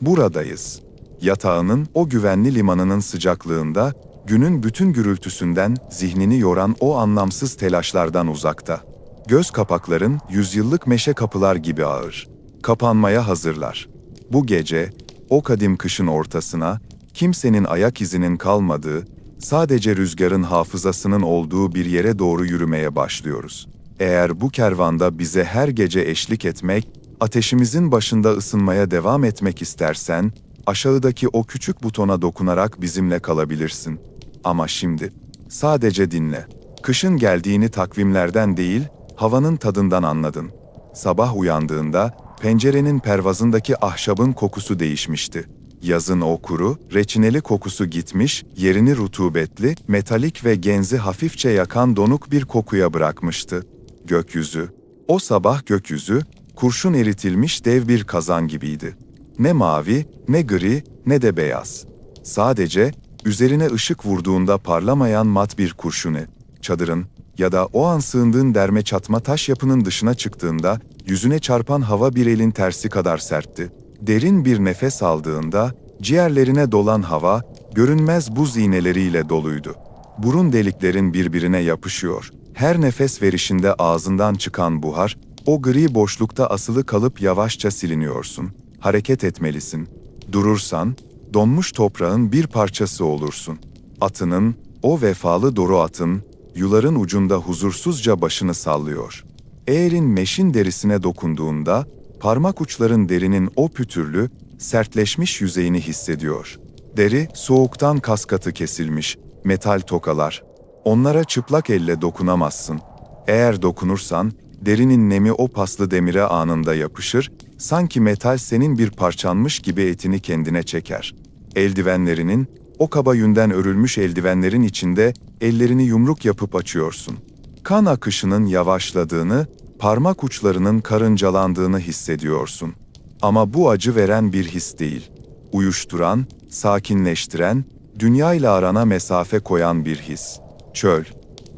Buradayız. Yatağının o güvenli limanının sıcaklığında, günün bütün gürültüsünden zihnini yoran o anlamsız telaşlardan uzakta. Göz kapakların yüzyıllık meşe kapılar gibi ağır. Kapanmaya hazırlar. Bu gece, o kadim kışın ortasına, kimsenin ayak izinin kalmadığı, sadece rüzgarın hafızasının olduğu bir yere doğru yürümeye başlıyoruz. Eğer bu kervanda bize her gece eşlik etmek, ateşimizin başında ısınmaya devam etmek istersen, aşağıdaki o küçük butona dokunarak bizimle kalabilirsin. Ama şimdi, sadece dinle. Kışın geldiğini takvimlerden değil, havanın tadından anladın. Sabah uyandığında, pencerenin pervazındaki ahşabın kokusu değişmişti. Yazın o kuru, reçineli kokusu gitmiş, yerini rutubetli, metalik ve genzi hafifçe yakan donuk bir kokuya bırakmıştı. Gökyüzü. O sabah gökyüzü, kurşun eritilmiş dev bir kazan gibiydi. Ne mavi, ne gri, ne de beyaz. Sadece, üzerine ışık vurduğunda parlamayan mat bir kurşuni. Çadırın ya da o an sığındığın derme çatma taş yapının dışına çıktığında, yüzüne çarpan hava bir elin tersi kadar sertti. Derin bir nefes aldığında, ciğerlerine dolan hava, görünmez buz iğneleriyle doluydu. Burun deliklerin birbirine yapışıyor. Her nefes verişinde ağzından çıkan buhar, o gri boşlukta asılı kalıp yavaşça siliniyorsun. Hareket etmelisin. Durursan, donmuş toprağın bir parçası olursun. Atının, o vefalı Doru atın, yuların ucunda huzursuzca başını sallıyor. Eğerin meşin derisine dokunduğunda, parmak uçların derinin o pütürlü, sertleşmiş yüzeyini hissediyor. Deri, soğuktan kaskatı kesilmiş, metal tokalar. Onlara çıplak elle dokunamazsın. Eğer dokunursan, derinin nemi o paslı demire anında yapışır, sanki metal senin bir parçanmış gibi etini kendine çeker. Eldivenlerinin, o kaba yünden örülmüş eldivenlerin içinde ellerini yumruk yapıp açıyorsun. Kan akışının yavaşladığını, parmak uçlarının karıncalandığını hissediyorsun. Ama bu acı veren bir his değil. Uyuşturan, sakinleştiren, dünyayla arana mesafe koyan bir his. Çöl.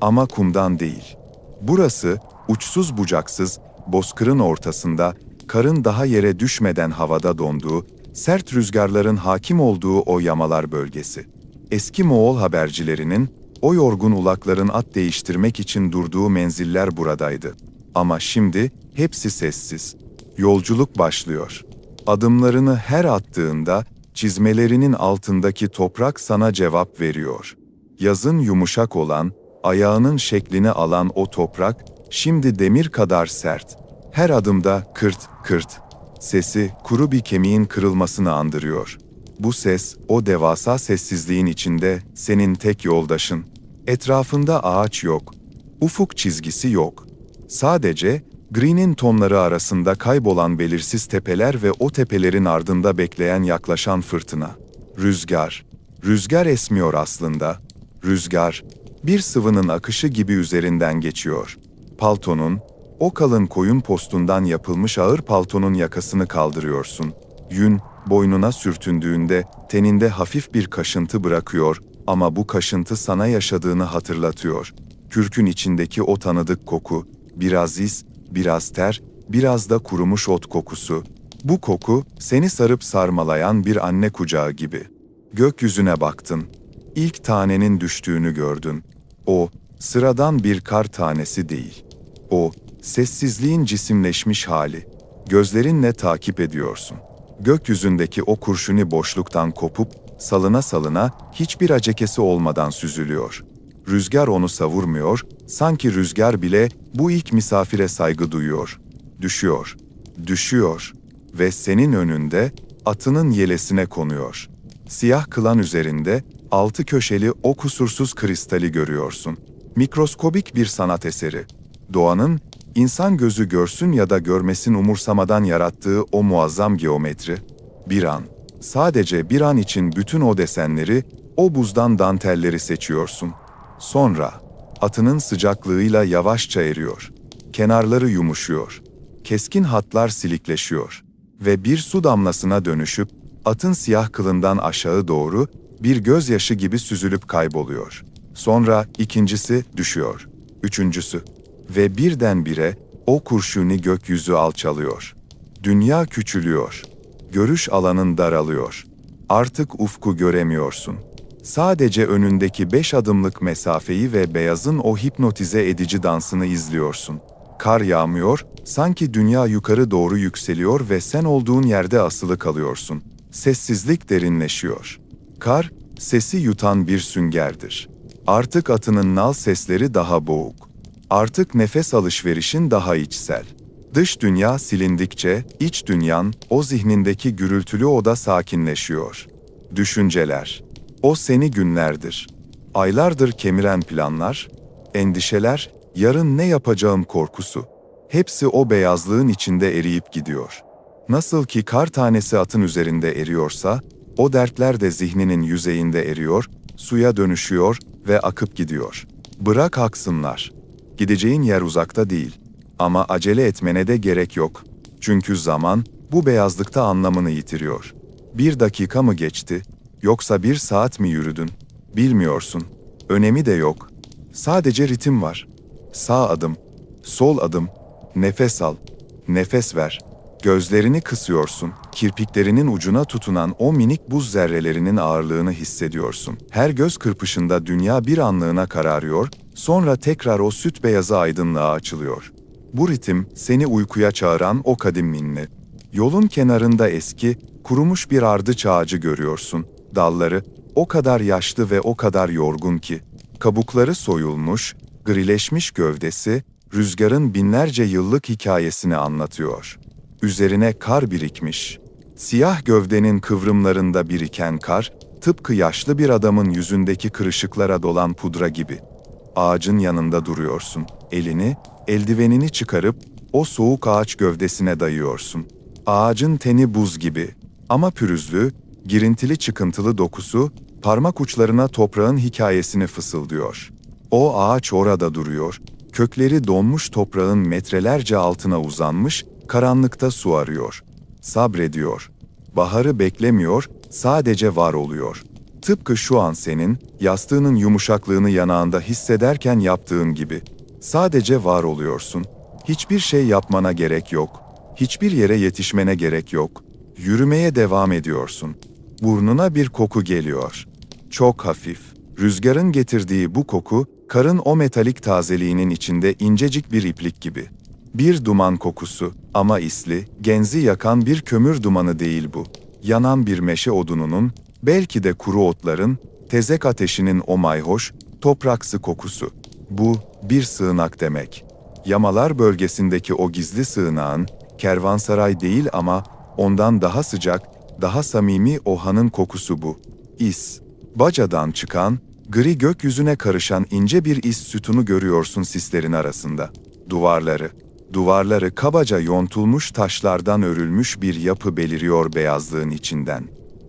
Ama kumdan değil. Burası, uçsuz bucaksız, bozkırın ortasında, karın daha yere düşmeden havada donduğu, sert rüzgarların hakim olduğu o yamalar bölgesi. Eski Moğol habercilerinin, o yorgun ulakların at değiştirmek için durduğu menziller buradaydı. Ama şimdi, hepsi sessiz. Yolculuk başlıyor. Adımlarını her attığında, çizmelerinin altındaki toprak sana cevap veriyor. Yazın yumuşak olan, ayağının şeklini alan o toprak, şimdi demir kadar sert. Her adımda kırt kırt. Sesi kuru bir kemiğin kırılmasını andırıyor. Bu ses, o devasa sessizliğin içinde senin tek yoldaşın. Etrafında ağaç yok. Ufuk çizgisi yok. Sadece grinin tonları arasında kaybolan belirsiz tepeler ve o tepelerin ardında bekleyen yaklaşan fırtına. Rüzgar. Rüzgar esmiyor aslında. Rüzgar, bir sıvının akışı gibi üzerinden geçiyor. Paltonun, o kalın koyun postundan yapılmış ağır paltonun yakasını kaldırıyorsun. Yün, boynuna sürtündüğünde teninde hafif bir kaşıntı bırakıyor ama bu kaşıntı sana yaşadığını hatırlatıyor. Kürkün içindeki o tanıdık koku, biraz is, biraz ter, biraz da kurumuş ot kokusu. Bu koku, seni sarıp sarmalayan bir anne kucağı gibi. Gökyüzüne baktın. İlk tanenin düştüğünü gördün. O, sıradan bir kar tanesi değil. O, sessizliğin cisimleşmiş hali. Gözlerinle takip ediyorsun. Gökyüzündeki o kurşuni boşluktan kopup, salına salına, hiçbir acekesi olmadan süzülüyor. Rüzgar onu savurmuyor, sanki rüzgar bile bu ilk misafire saygı duyuyor. Düşüyor, düşüyor ve senin önünde atının yelesine konuyor. Siyah kılan üzerinde, altı köşeli o kusursuz kristali görüyorsun. Mikroskobik bir sanat eseri. Doğanın, insan gözü görsün ya da görmesin umursamadan yarattığı o muazzam geometri. Bir an, sadece bir an için bütün o desenleri, o buzdan dantelleri seçiyorsun. Sonra, atının sıcaklığıyla yavaşça eriyor. Kenarları yumuşuyor. Keskin hatlar silikleşiyor. Ve bir su damlasına dönüşüp, atın siyah kılından aşağı doğru, bir gözyaşı gibi süzülüp kayboluyor. Sonra ikincisi düşüyor. Üçüncüsü. Ve birdenbire o kurşuni gökyüzü alçalıyor. Dünya küçülüyor. Görüş alanın daralıyor. Artık ufku göremiyorsun. Sadece önündeki 5 adımlık mesafeyi ve beyazın o hipnotize edici dansını izliyorsun. Kar yağmıyor, sanki dünya yukarı doğru yükseliyor ve sen olduğun yerde asılı kalıyorsun. Sessizlik derinleşiyor. Kar, sesi yutan bir süngerdir. Artık atının nal sesleri daha boğuk. Artık nefes alışverişin daha içsel. Dış dünya silindikçe, iç dünyan, o zihnindeki gürültülü oda sakinleşiyor. Düşünceler. O seni günlerdir, aylardır kemiren planlar, endişeler, yarın ne yapacağım korkusu. Hepsi o beyazlığın içinde eriyip gidiyor. Nasıl ki kar tanesi atın üzerinde eriyorsa, o dertler de zihninin yüzeyinde eriyor, suya dönüşüyor ve akıp gidiyor. Bırak aksınlar. Gideceğin yer uzakta değil. Ama acele etmene de gerek yok. Çünkü zaman, bu beyazlıkta anlamını yitiriyor. 1 dakika mı geçti, yoksa 1 saat mi yürüdün? Bilmiyorsun. Önemi de yok. Sadece ritim var. Sağ adım, sol adım, nefes al, nefes ver. Gözlerini kısıyorsun, kirpiklerinin ucuna tutunan o minik buz zerrelerinin ağırlığını hissediyorsun. Her göz kırpışında dünya bir anlığına kararıyor, sonra tekrar o süt beyazı aydınlığa açılıyor. Bu ritim, seni uykuya çağıran o kadim ninni. Yolun kenarında eski, kurumuş bir ardıç ağacı görüyorsun. Dalları, o kadar yaşlı ve o kadar yorgun ki, kabukları soyulmuş, grileşmiş gövdesi, rüzgarın binlerce yıllık hikayesini anlatıyor. Üzerine kar birikmiş. Siyah gövdenin kıvrımlarında biriken kar, tıpkı yaşlı bir adamın yüzündeki kırışıklara dolan pudra gibi. Ağacın yanında duruyorsun. Eldivenini çıkarıp o soğuk ağaç gövdesine dayıyorsun. Ağacın teni buz gibi ama pürüzlü, girintili çıkıntılı dokusu, parmak uçlarına toprağın hikayesini fısıldıyor. O ağaç orada duruyor, kökleri donmuş toprağın metrelerce altına uzanmış, karanlıkta su arıyor. Sabrediyor. Baharı beklemiyor, sadece var oluyor. Tıpkı şu an senin, yastığının yumuşaklığını yanağında hissederken yaptığın gibi. Sadece var oluyorsun. Hiçbir şey yapmana gerek yok. Hiçbir yere yetişmene gerek yok. Yürümeye devam ediyorsun. Burnuna bir koku geliyor. Çok hafif. Rüzgarın getirdiği bu koku, karın o metalik tazeliğinin içinde incecik bir iplik gibi. Bir duman kokusu ama isli, genzi yakan bir kömür dumanı değil bu. Yanan bir meşe odununun, belki de kuru otların, tezek ateşinin o mayhoş, topraksı kokusu. Bu, bir sığınak demek. Yamalar bölgesindeki o gizli sığınağın, kervansaray değil ama ondan daha sıcak, daha samimi o hanın kokusu bu. İs. Bacadan çıkan, gri gökyüzüne karışan ince bir is sütunu görüyorsun sislerin arasında. Duvarları kabaca yontulmuş taşlardan örülmüş bir yapı beliriyor beyazlığın içinden.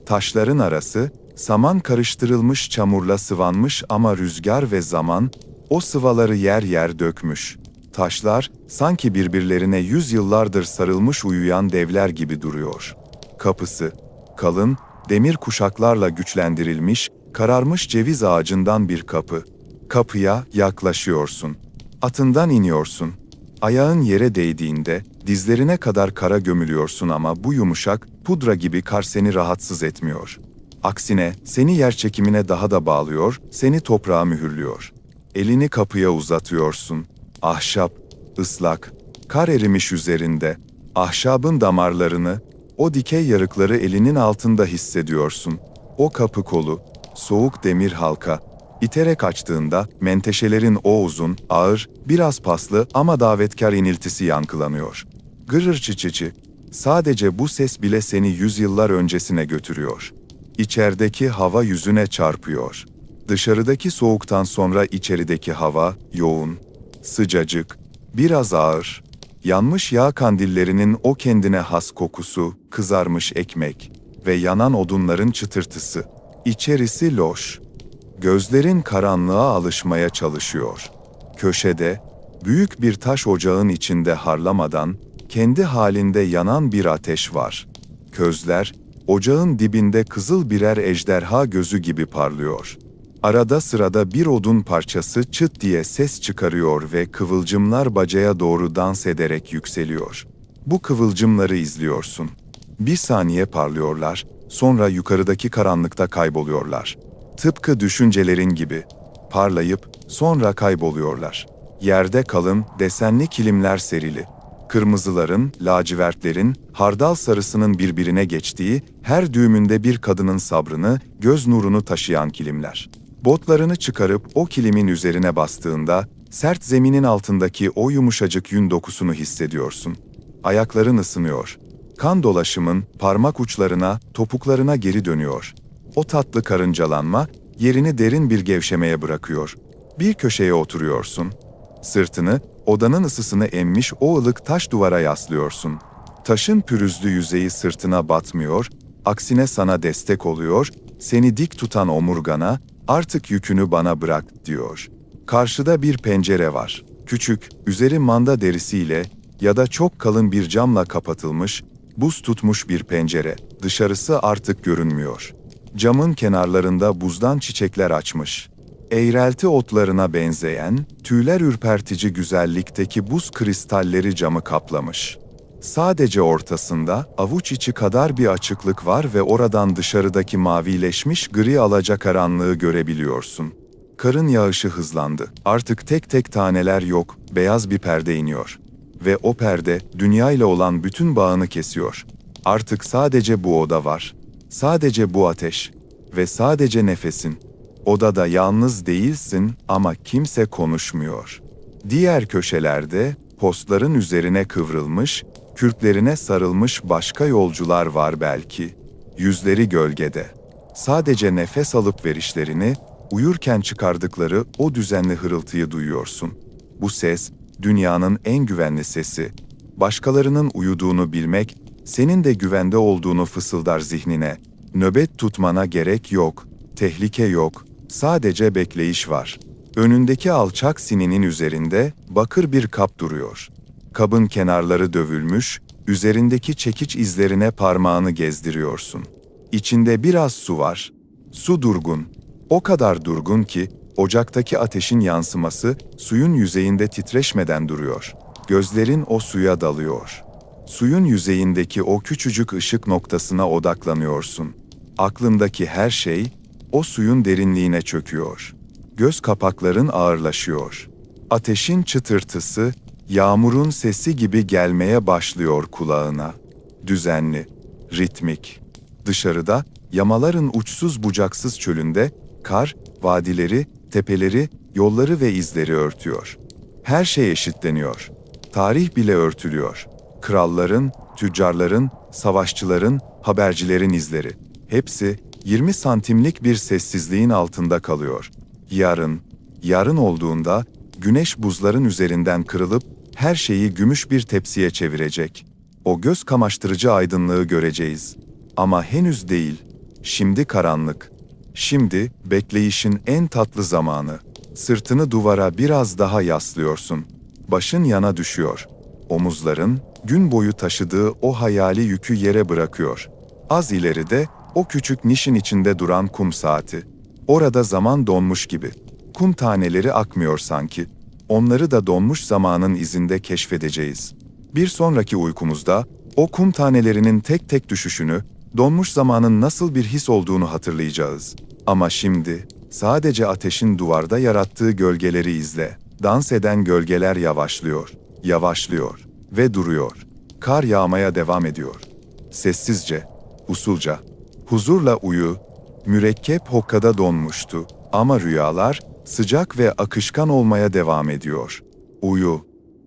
Taşların arası, saman karıştırılmış çamurla sıvanmış ama rüzgar ve zaman, o sıvaları yer yer dökmüş. Taşlar, sanki birbirlerine yüzyıllardır sarılmış uyuyan devler gibi duruyor. Kapısı, kalın, demir kuşaklarla güçlendirilmiş, kararmış ceviz ağacından bir kapı. Kapıya yaklaşıyorsun. Atından iniyorsun. Ayağın yere değdiğinde, dizlerine kadar kara gömülüyorsun ama bu yumuşak, pudra gibi kar seni rahatsız etmiyor. Aksine, seni yerçekimine daha da bağlıyor, seni toprağa mühürlüyor. Elini kapıya uzatıyorsun. Ahşap, ıslak, kar erimiş üzerinde. Ahşabın damarlarını, o dikey yarıkları elinin altında hissediyorsun. O kapı kolu, soğuk demir halka. İterek açtığında menteşelerin o uzun, ağır, biraz paslı ama davetkar iniltisi yankılanıyor. Gırır çiçiçi. Sadece bu ses bile seni yüzyıllar öncesine götürüyor. İçerideki hava yüzüne çarpıyor. Dışarıdaki soğuktan sonra içerideki hava yoğun, sıcacık, biraz ağır. Yanmış yağ kandillerinin o kendine has kokusu, kızarmış ekmek ve yanan odunların çıtırtısı. İçerisi loş. Gözlerin karanlığa alışmaya çalışıyor. Köşede, büyük bir taş ocağın içinde harlamadan, kendi halinde yanan bir ateş var. Közler, ocağın dibinde kızıl birer ejderha gözü gibi parlıyor. Arada sırada bir odun parçası çıt diye ses çıkarıyor ve kıvılcımlar bacaya doğru dans ederek yükseliyor. Bu kıvılcımları izliyorsun. Bir saniye parlıyorlar, sonra yukarıdaki karanlıkta kayboluyorlar. Tıpkı düşüncelerin gibi. Parlayıp sonra kayboluyorlar. Yerde kalın, desenli kilimler serili. Kırmızıların, lacivertlerin, hardal sarısının birbirine geçtiği, her düğümünde bir kadının sabrını, göz nurunu taşıyan kilimler. Botlarını çıkarıp o kilimin üzerine bastığında, sert zeminin altındaki o yumuşacık yün dokusunu hissediyorsun. Ayakların ısınıyor. Kan dolaşımın parmak uçlarına, topuklarına geri dönüyor. O tatlı karıncalanma, yerini derin bir gevşemeye bırakıyor. Bir köşeye oturuyorsun. Sırtını, odanın ısısını emmiş o ılık taş duvara yaslıyorsun. Taşın pürüzlü yüzeyi sırtına batmıyor, aksine sana destek oluyor, seni dik tutan omurgana, artık yükünü bana bırak, diyor. Karşıda bir pencere var. Küçük, üzeri manda derisiyle ya da çok kalın bir camla kapatılmış, buz tutmuş bir pencere. Dışarısı artık görünmüyor. Camın kenarlarında buzdan çiçekler açmış. Eğrelti otlarına benzeyen, tüyler ürpertici güzellikteki buz kristalleri camı kaplamış. Sadece ortasında avuç içi kadar bir açıklık var ve oradan dışarıdaki mavileşmiş gri alacakaranlığı görebiliyorsun. Karın yağışı hızlandı. Artık tek tek taneler yok, beyaz bir perde iniyor. Ve o perde, dünyayla olan bütün bağını kesiyor. Artık sadece bu oda var. Sadece bu ateş. Ve sadece nefesin. Odada yalnız değilsin ama kimse konuşmuyor. Diğer köşelerde, postların üzerine kıvrılmış, kürklerine sarılmış başka yolcular var belki. Yüzleri gölgede. Sadece nefes alıp verişlerini, uyurken çıkardıkları o düzenli hırıltıyı duyuyorsun. Bu ses, dünyanın en güvenli sesi. Başkalarının uyuduğunu bilmek, senin de güvende olduğunu fısıldar zihnine. Nöbet tutmana gerek yok, tehlike yok, sadece bekleyiş var. Önündeki alçak sininin üzerinde bakır bir kap duruyor. Kabın kenarları dövülmüş, üzerindeki çekiç izlerine parmağını gezdiriyorsun. İçinde biraz su var. Su durgun. O kadar durgun ki, ocaktaki ateşin yansıması suyun yüzeyinde titreşmeden duruyor. Gözlerin o suya dalıyor. Suyun yüzeyindeki o küçücük ışık noktasına odaklanıyorsun. Aklındaki her şey, o suyun derinliğine çöküyor. Göz kapakların ağırlaşıyor. Ateşin çıtırtısı, yağmurun sesi gibi gelmeye başlıyor kulağına. Düzenli, ritmik. Dışarıda, yamaların uçsuz bucaksız çölünde, kar, vadileri, tepeleri, yolları ve izleri örtüyor. Her şey eşitleniyor. Tarih bile örtülüyor. Kralların, tüccarların, savaşçıların, habercilerin izleri. Hepsi 20 santimlik bir sessizliğin altında kalıyor. Yarın olduğunda güneş buzların üzerinden kırılıp her şeyi gümüş bir tepsiye çevirecek. O göz kamaştırıcı aydınlığı göreceğiz. Ama henüz değil. Şimdi karanlık. Şimdi bekleyişin en tatlı zamanı. Sırtını duvara biraz daha yaslıyorsun. Başın yana düşüyor. Omuzların gün boyu taşıdığı o hayali yükü yere bırakıyor. Az ileride o küçük nişin içinde duran kum saati. Orada zaman donmuş gibi. Kum taneleri akmıyor sanki. Onları da donmuş zamanın izinde keşfedeceğiz. Bir sonraki uykumuzda o kum tanelerinin tek tek düşüşünü, donmuş zamanın nasıl bir his olduğunu hatırlayacağız. Ama şimdi sadece ateşin duvarda yarattığı gölgeleri izle. Dans eden gölgeler yavaşlıyor ve duruyor. Kar yağmaya devam ediyor. Sessizce, usulca, huzurla uyu. Mürekkep hokkada donmuştu ama rüyalar sıcak ve akışkan olmaya devam ediyor. Uyu.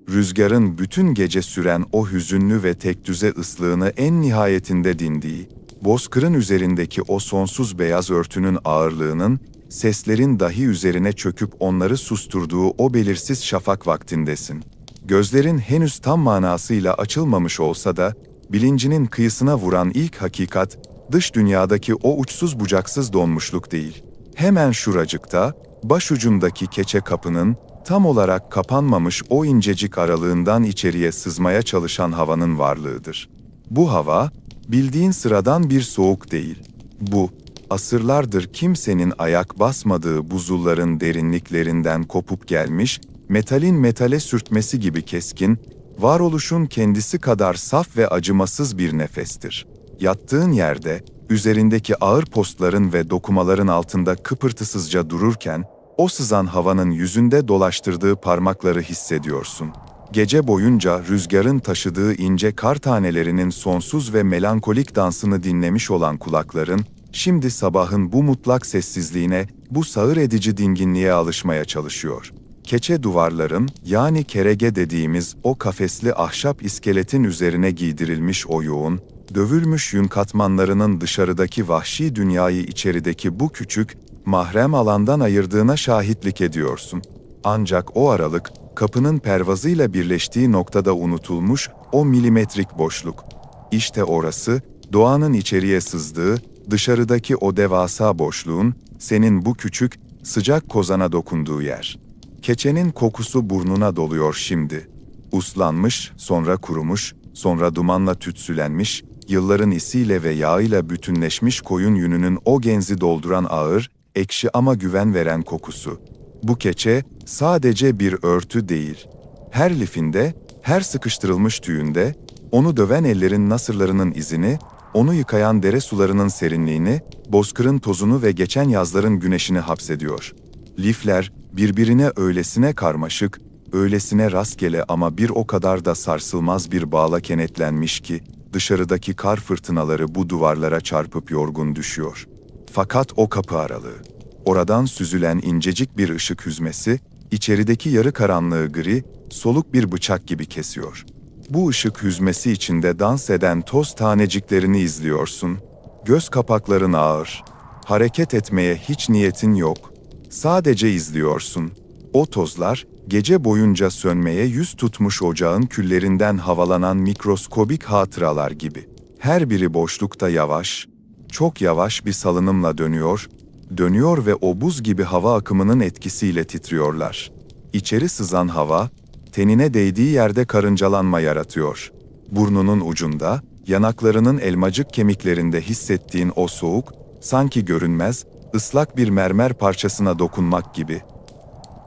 Rüzgarın bütün gece süren o hüzünlü ve tekdüze ıslığını en nihayetinde dindiği, bozkırın üzerindeki o sonsuz beyaz örtünün ağırlığının, seslerin dahi üzerine çöküp onları susturduğu o belirsiz şafak vaktindesin. Gözlerin henüz tam manasıyla açılmamış olsa da, bilincinin kıyısına vuran ilk hakikat, dış dünyadaki o uçsuz bucaksız donmuşluk değil. Hemen şuracıkta, başucundaki keçe kapının, tam olarak kapanmamış o incecik aralığından içeriye sızmaya çalışan havanın varlığıdır. Bu hava, bildiğin sıradan bir soğuk değil. Bu, asırlardır kimsenin ayak basmadığı buzulların derinliklerinden kopup gelmiş, metalin metale sürtmesi gibi keskin, varoluşun kendisi kadar saf ve acımasız bir nefestir. Yattığın yerde, üzerindeki ağır postların ve dokumaların altında kıpırtısızca dururken, o sızan havanın yüzünde dolaştırdığı parmakları hissediyorsun. Gece boyunca rüzgarın taşıdığı ince kar tanelerinin sonsuz ve melankolik dansını dinlemiş olan kulakların, şimdi sabahın bu mutlak sessizliğine, bu sağır edici dinginliğe alışmaya çalışıyor. Keçe duvarların, yani kerege dediğimiz o kafesli ahşap iskeletin üzerine giydirilmiş o yoğun, dövülmüş yün katmanlarının dışarıdaki vahşi dünyayı içerideki bu küçük, mahrem alandan ayırdığına şahitlik ediyorsun. Ancak o aralık, kapının pervazıyla birleştiği noktada unutulmuş o milimetrik boşluk. İşte orası, doğanın içeriye sızdığı, dışarıdaki o devasa boşluğun, senin bu küçük, sıcak kozana dokunduğu yer. Keçenin kokusu burnuna doluyor şimdi. Uslanmış, sonra kurumuş, sonra dumanla tütsülenmiş, yılların isiyle ve yağıyla bütünleşmiş koyun yününün o genzi dolduran ağır, ekşi ama güven veren kokusu. Bu keçe sadece bir örtü değil. Her lifinde, her sıkıştırılmış tüyünde, onu döven ellerin nasırlarının izini, onu yıkayan dere sularının serinliğini, bozkırın tozunu ve geçen yazların güneşini hapsediyor. Lifler birbirine öylesine karmaşık, öylesine rastgele ama bir o kadar da sarsılmaz bir bağla kenetlenmiş ki, dışarıdaki kar fırtınaları bu duvarlara çarpıp yorgun düşüyor. Fakat o kapı aralığı, oradan süzülen incecik bir ışık hüzmesi, içerideki yarı karanlığı gri, soluk bir bıçak gibi kesiyor. Bu ışık hüzmesi içinde dans eden toz taneciklerini izliyorsun. Göz kapakların ağır. Hareket etmeye hiç niyetin yok. Sadece izliyorsun. O tozlar, gece boyunca sönmeye yüz tutmuş ocağın küllerinden havalanan mikroskobik hatıralar gibi. Her biri boşlukta yavaş, çok yavaş bir salınımla dönüyor ve o buz gibi hava akımının etkisiyle titriyorlar. İçeri sızan hava, tenine değdiği yerde karıncalanma yaratıyor. Burnunun ucunda, yanaklarının elmacık kemiklerinde hissettiğin o soğuk, sanki görünmez, ıslak bir mermer parçasına dokunmak gibi.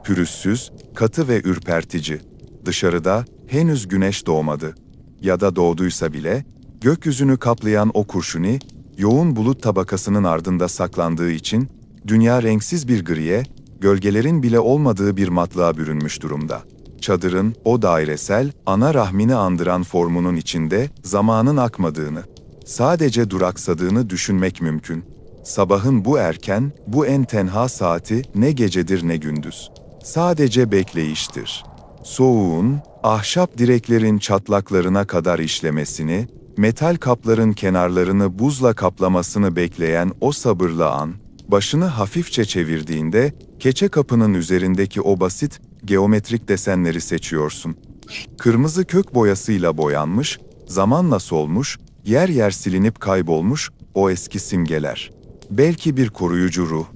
Pürüzsüz, katı ve ürpertici. Dışarıda henüz güneş doğmadı. Ya da doğduysa bile, gökyüzünü kaplayan o kurşuni, yoğun bulut tabakasının ardında saklandığı için, dünya renksiz bir griye, gölgelerin bile olmadığı bir matlığa bürünmüş durumda. Çadırın, o dairesel, ana rahmini andıran formunun içinde, zamanın akmadığını, sadece duraksadığını düşünmek mümkün. Sabahın bu erken, bu en tenha saati, ne gecedir ne gündüz. Sadece bekleyiştir. Soğuğun, ahşap direklerin çatlaklarına kadar işlemesini, metal kapların kenarlarını buzla kaplamasını bekleyen o sabırlı an, başını hafifçe çevirdiğinde, keçe kapının üzerindeki o basit, geometrik desenleri seçiyorsun. Kırmızı kök boyasıyla boyanmış, zamanla solmuş, yer yer silinip kaybolmuş o eski simgeler. Belki bir koruyucu ruh,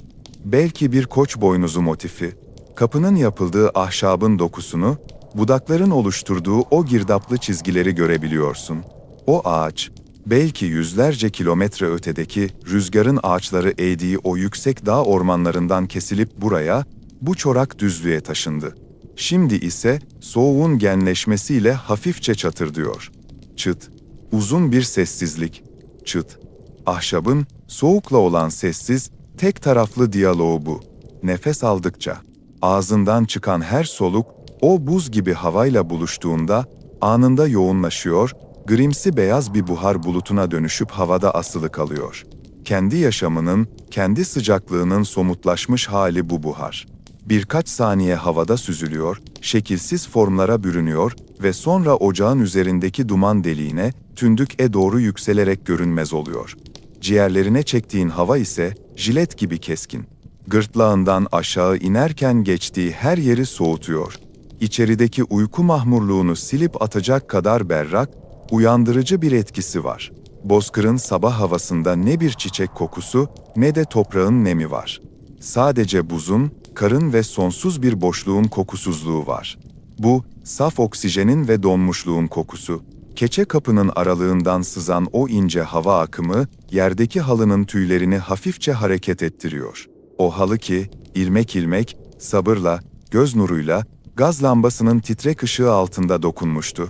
belki bir koç boynuzu motifi. Kapının yapıldığı ahşabın dokusunu, budakların oluşturduğu o girdaplı çizgileri görebiliyorsun. O ağaç, belki yüzlerce kilometre ötedeki rüzgarın ağaçları eğdiği o yüksek dağ ormanlarından kesilip buraya, bu çorak düzlüğe taşındı. Şimdi ise soğuğun genleşmesiyle hafifçe çatırdıyor. Çıt, uzun bir sessizlik. Çıt, ahşabın soğukla olan sessiz, tek taraflı diyaloğu bu. Nefes aldıkça, ağzından çıkan her soluk, o buz gibi havayla buluştuğunda, anında yoğunlaşıyor, grimsi beyaz bir buhar bulutuna dönüşüp havada asılı kalıyor. Kendi yaşamının, kendi sıcaklığının somutlaşmış hali bu buhar. Birkaç saniye havada süzülüyor, şekilsiz formlara bürünüyor ve sonra ocağın üzerindeki duman deliğine, tündüke doğru yükselerek görünmez oluyor. Ciğerlerine çektiğin hava ise jilet gibi keskin. Gırtlağından aşağı inerken geçtiği her yeri soğutuyor. İçerideki uyku mahmurluğunu silip atacak kadar berrak, uyandırıcı bir etkisi var. Bozkır'ın sabah havasında ne bir çiçek kokusu ne de toprağın nemi var. Sadece buzun, karın ve sonsuz bir boşluğun kokusuzluğu var. Bu, saf oksijenin ve donmuşluğun kokusu. Keçe kapının aralığından sızan o ince hava akımı, yerdeki halının tüylerini hafifçe hareket ettiriyor. O halı ki, ilmek ilmek, sabırla, göz nuruyla, gaz lambasının titrek ışığı altında dokunmuştu.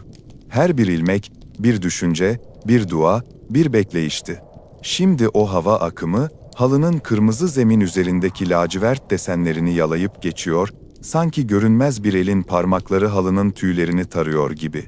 Her bir ilmek, bir düşünce, bir dua, Bir bekleyişti. Şimdi o hava akımı, halının kırmızı zemin üzerindeki lacivert desenlerini yalayıp geçiyor, sanki görünmez bir elin parmakları halının tüylerini tarıyor gibi.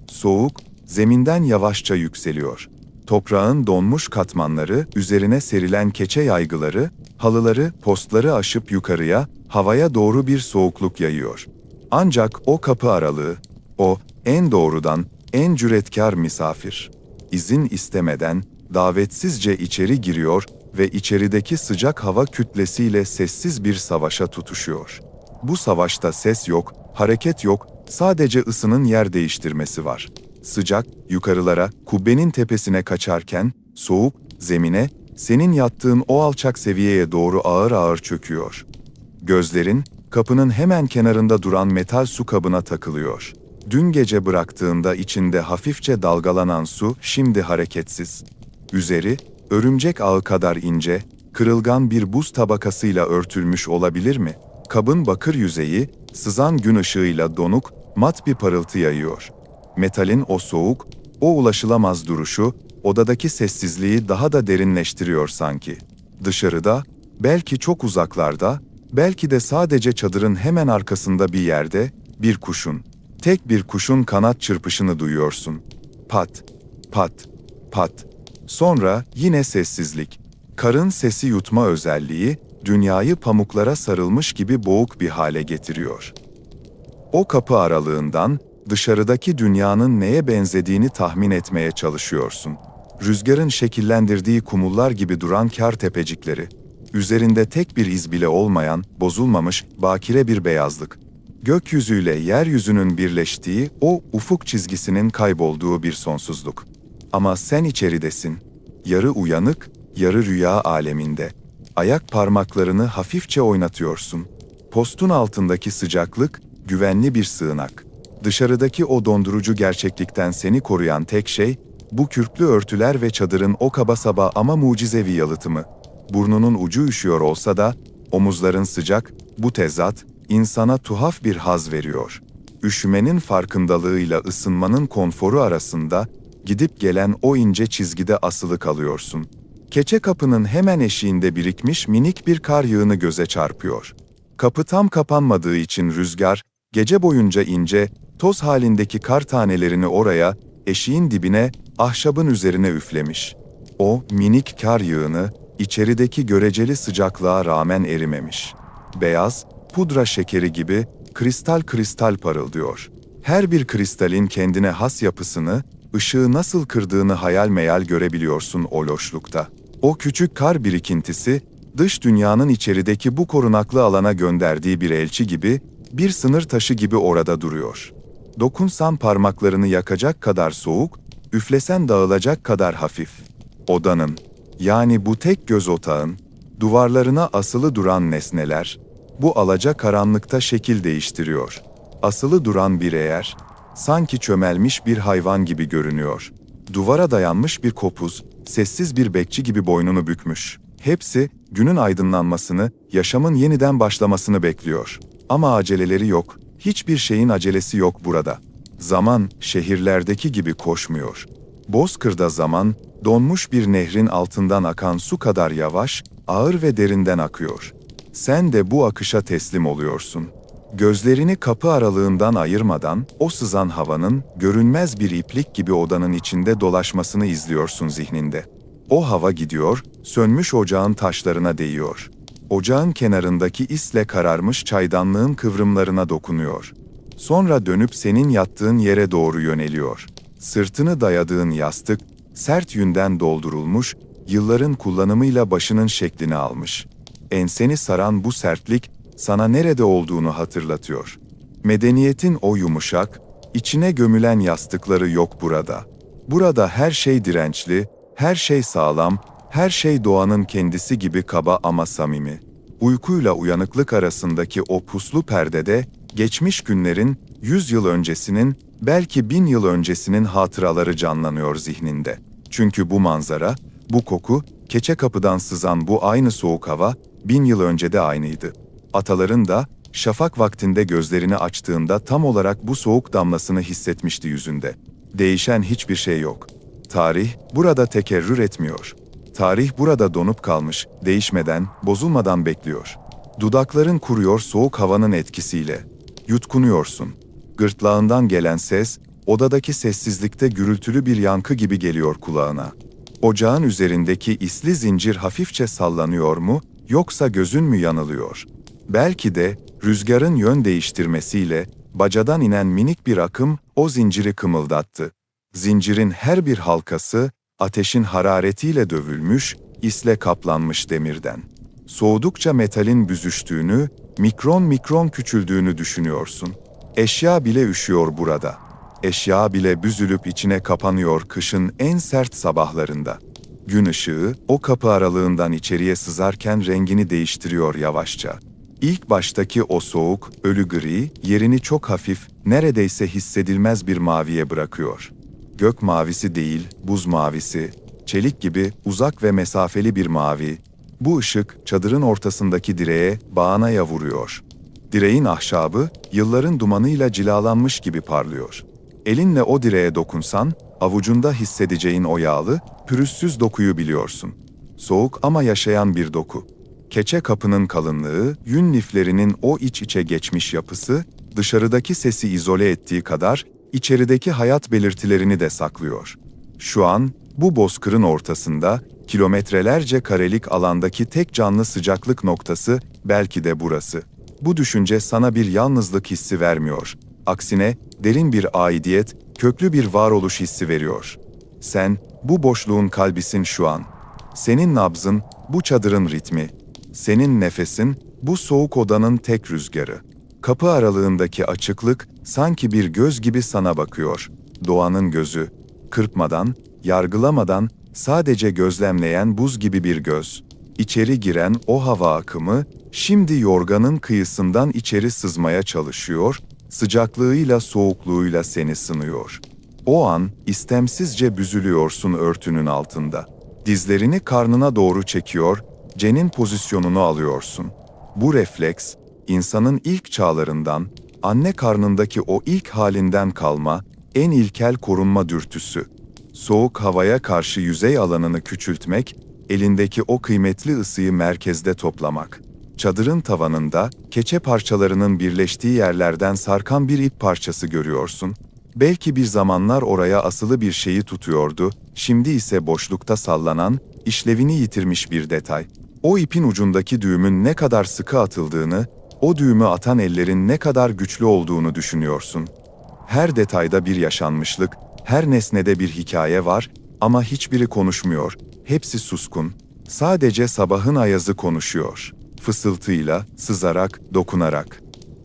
Soğuk, zeminden yavaşça yükseliyor. Toprağın donmuş katmanları, üzerine serilen keçe yaygıları, halıları, postları aşıp yukarıya, havaya doğru bir soğukluk yayıyor. Ancak o kapı aralığı, o, en doğrudan, en cüretkar misafir. İzin istemeden, davetsizce içeri giriyor ve içerideki sıcak hava kütlesiyle sessiz bir savaşa tutuşuyor. Bu savaşta ses yok, hareket yok, sadece ısının yer değiştirmesi var. Sıcak, yukarılara, kubbenin tepesine kaçarken, soğuk, zemine, senin yattığın o alçak seviyeye doğru ağır ağır çöküyor. Gözlerin, kapının hemen kenarında duran metal su kabına takılıyor. Dün gece bıraktığında içinde hafifçe dalgalanan su, şimdi hareketsiz. Üzeri, örümcek ağı kadar ince, kırılgan bir buz tabakasıyla örtülmüş olabilir mi? Kabın bakır yüzeyi, sızan gün ışığıyla donuk, mat bir parıltı yayıyor. Metalin o soğuk, o ulaşılamaz duruşu, odadaki sessizliği daha da derinleştiriyor sanki. Dışarıda, belki çok uzaklarda, belki de sadece çadırın hemen arkasında bir yerde, bir kuşun, tek bir kuşun kanat çırpışını duyuyorsun. Pat, pat, pat. Sonra yine sessizlik. Karın sesi yutma özelliği, dünyayı pamuklara sarılmış gibi boğuk bir hale getiriyor. O kapı aralığından, dışarıdaki dünyanın neye benzediğini tahmin etmeye çalışıyorsun. Rüzgarın şekillendirdiği kumullar gibi duran kar tepecikleri. Üzerinde tek bir iz bile olmayan, bozulmamış, bakire bir beyazlık. Gökyüzüyle yeryüzünün birleştiği, o ufuk çizgisinin kaybolduğu bir sonsuzluk. Ama sen içeridesin. Yarı uyanık, yarı rüya aleminde. Ayak parmaklarını hafifçe oynatıyorsun. Postun altındaki sıcaklık, güvenli bir sığınak. Dışarıdaki o dondurucu gerçeklikten seni koruyan tek şey, bu kürklü örtüler ve çadırın o kaba saba ama mucizevi yalıtımı. Burnunun ucu üşüyor olsa da, omuzların sıcak, bu tezat, insana tuhaf bir haz veriyor. Üşümenin farkındalığıyla ısınmanın konforu arasında, gidip gelen o ince çizgide asılı kalıyorsun. Keçe kapının hemen eşiğinde birikmiş minik bir kar yığını göze çarpıyor. Kapı tam kapanmadığı için rüzgar, gece boyunca ince, toz halindeki kar tanelerini oraya, eşiğin dibine, ahşabın üzerine üflemiş. O minik kar yığını, içerideki göreceli sıcaklığa rağmen erimemiş. Beyaz, pudra şekeri gibi, kristal kristal parıldıyor. Her bir kristalin kendine has yapısını, ışığı nasıl kırdığını hayal meyal görebiliyorsun o loşlukta. O küçük kar birikintisi, dış dünyanın içerideki bu korunaklı alana gönderdiği bir elçi gibi, bir sınır taşı gibi orada duruyor. Dokunsan parmaklarını yakacak kadar soğuk, üflesen dağılacak kadar hafif. Odanın, yani bu tek göz otağın, duvarlarına asılı duran nesneler, bu alacakaranlıkta şekil değiştiriyor. Asılı duran bir eğer, sanki çömelmiş bir hayvan gibi görünüyor. Duvara dayanmış bir kopuz, sessiz bir bekçi gibi boynunu bükmüş. Hepsi, günün aydınlanmasını, yaşamın yeniden başlamasını bekliyor. Ama aceleleri yok, hiçbir şeyin acelesi yok burada. Zaman, şehirlerdeki gibi koşmuyor. Bozkır'da zaman, donmuş bir nehrin altından akan su kadar yavaş, ağır ve derinden akıyor. Sen de bu akışa teslim oluyorsun. Gözlerini kapı aralığından ayırmadan, o sızan havanın, görünmez bir iplik gibi odanın içinde dolaşmasını izliyorsun zihninde. O hava gidiyor, sönmüş ocağın taşlarına değiyor. Ocağın kenarındaki isle kararmış çaydanlığın kıvrımlarına dokunuyor. Sonra dönüp senin yattığın yere doğru yöneliyor. Sırtını dayadığın yastık, sert yünden doldurulmuş, yılların kullanımıyla başının şeklini almış. Enseni saran bu sertlik, sana nerede olduğunu hatırlatıyor. Medeniyetin o yumuşak, içine gömülen yastıkları yok burada. Burada her şey dirençli, her şey sağlam, her şey doğanın kendisi gibi kaba ama samimi. Uykuyla uyanıklık arasındaki o puslu perdede, geçmiş günlerin, 100 yıl öncesinin, belki 1000 yıl öncesinin hatıraları canlanıyor zihninde. Çünkü bu manzara, bu koku, keçe kapıdan sızan bu aynı soğuk hava, 1000 yıl önce de aynıydı. Ataların da, şafak vaktinde gözlerini açtığında tam olarak bu soğuk damlasını hissetmişti yüzünde. Değişen hiçbir şey yok. Tarih burada tekerrür etmiyor. Tarih burada donup kalmış, değişmeden, bozulmadan bekliyor. Dudakların kuruyor soğuk havanın etkisiyle. Yutkunuyorsun. Gırtlağından gelen ses, odadaki sessizlikte gürültülü bir yankı gibi geliyor kulağına. Ocağın üzerindeki isli zincir hafifçe sallanıyor mu, yoksa gözün mü yanılıyor? Belki de rüzgarın yön değiştirmesiyle bacadan inen minik bir akım o zinciri kımıldattı. Zincirin her bir halkası ateşin hararetiyle dövülmüş, isle kaplanmış demirden. Soğudukça metalin büzüştüğünü, mikron mikron küçüldüğünü düşünüyorsun. Eşya bile üşüyor burada. Eşya bile büzülüp içine kapanıyor kışın en sert sabahlarında. Gün ışığı o kapı aralığından içeriye sızarken rengini değiştiriyor yavaşça. İlk baştaki o soğuk, ölü gri, yerini çok hafif, neredeyse hissedilmez bir maviye bırakıyor. Gök mavisi değil, buz mavisi, çelik gibi uzak ve mesafeli bir mavi. Bu ışık çadırın ortasındaki direğe, bağanaya vuruyor. Direğin ahşabı, yılların dumanıyla cilalanmış gibi parlıyor. Elinle o direğe dokunsan, avucunda hissedeceğin o yağlı, pürüzsüz dokuyu biliyorsun. Soğuk ama yaşayan bir doku. Keçe kapının kalınlığı, yün liflerinin o iç içe geçmiş yapısı, dışarıdaki sesi izole ettiği kadar, içerideki hayat belirtilerini de saklıyor. Şu an, bu bozkırın ortasında, kilometrelerce karelik alandaki tek canlı sıcaklık noktası, belki de burası. Bu düşünce sana bir yalnızlık hissi vermiyor. Aksine, derin bir aidiyet, köklü bir varoluş hissi veriyor. Sen, bu boşluğun kalbisin şu an. Senin nabzın, bu çadırın ritmi. Senin nefesin, bu soğuk odanın tek rüzgarı. Kapı aralığındaki açıklık, sanki bir göz gibi sana bakıyor. Doğanın gözü. Kırpmadan, yargılamadan, sadece gözlemleyen buz gibi bir göz. İçeri giren o hava akımı, şimdi yorganın kıyısından içeri sızmaya çalışıyor, sıcaklığıyla soğukluğuyla seni sınıyor. O an, istemsizce büzülüyorsun örtünün altında. Dizlerini karnına doğru çekiyor, cenin pozisyonunu alıyorsun. Bu refleks, insanın ilk çağlarından, anne karnındaki o ilk halinden kalma, en ilkel korunma dürtüsü. Soğuk havaya karşı yüzey alanını küçültmek, elindeki o kıymetli ısıyı merkezde toplamak. Çadırın tavanında, keçe parçalarının birleştiği yerlerden sarkan bir ip parçası görüyorsun. Belki bir zamanlar oraya asılı bir şeyi tutuyordu, şimdi ise boşlukta sallanan, işlevini yitirmiş bir detay. O ipin ucundaki düğümün ne kadar sıkı atıldığını, o düğümü atan ellerin ne kadar güçlü olduğunu düşünüyorsun. Her detayda bir yaşanmışlık, her nesnede bir hikaye var ama hiçbiri konuşmuyor, hepsi suskun. Sadece sabahın ayazı konuşuyor. Fısıltıyla, sızarak, dokunarak.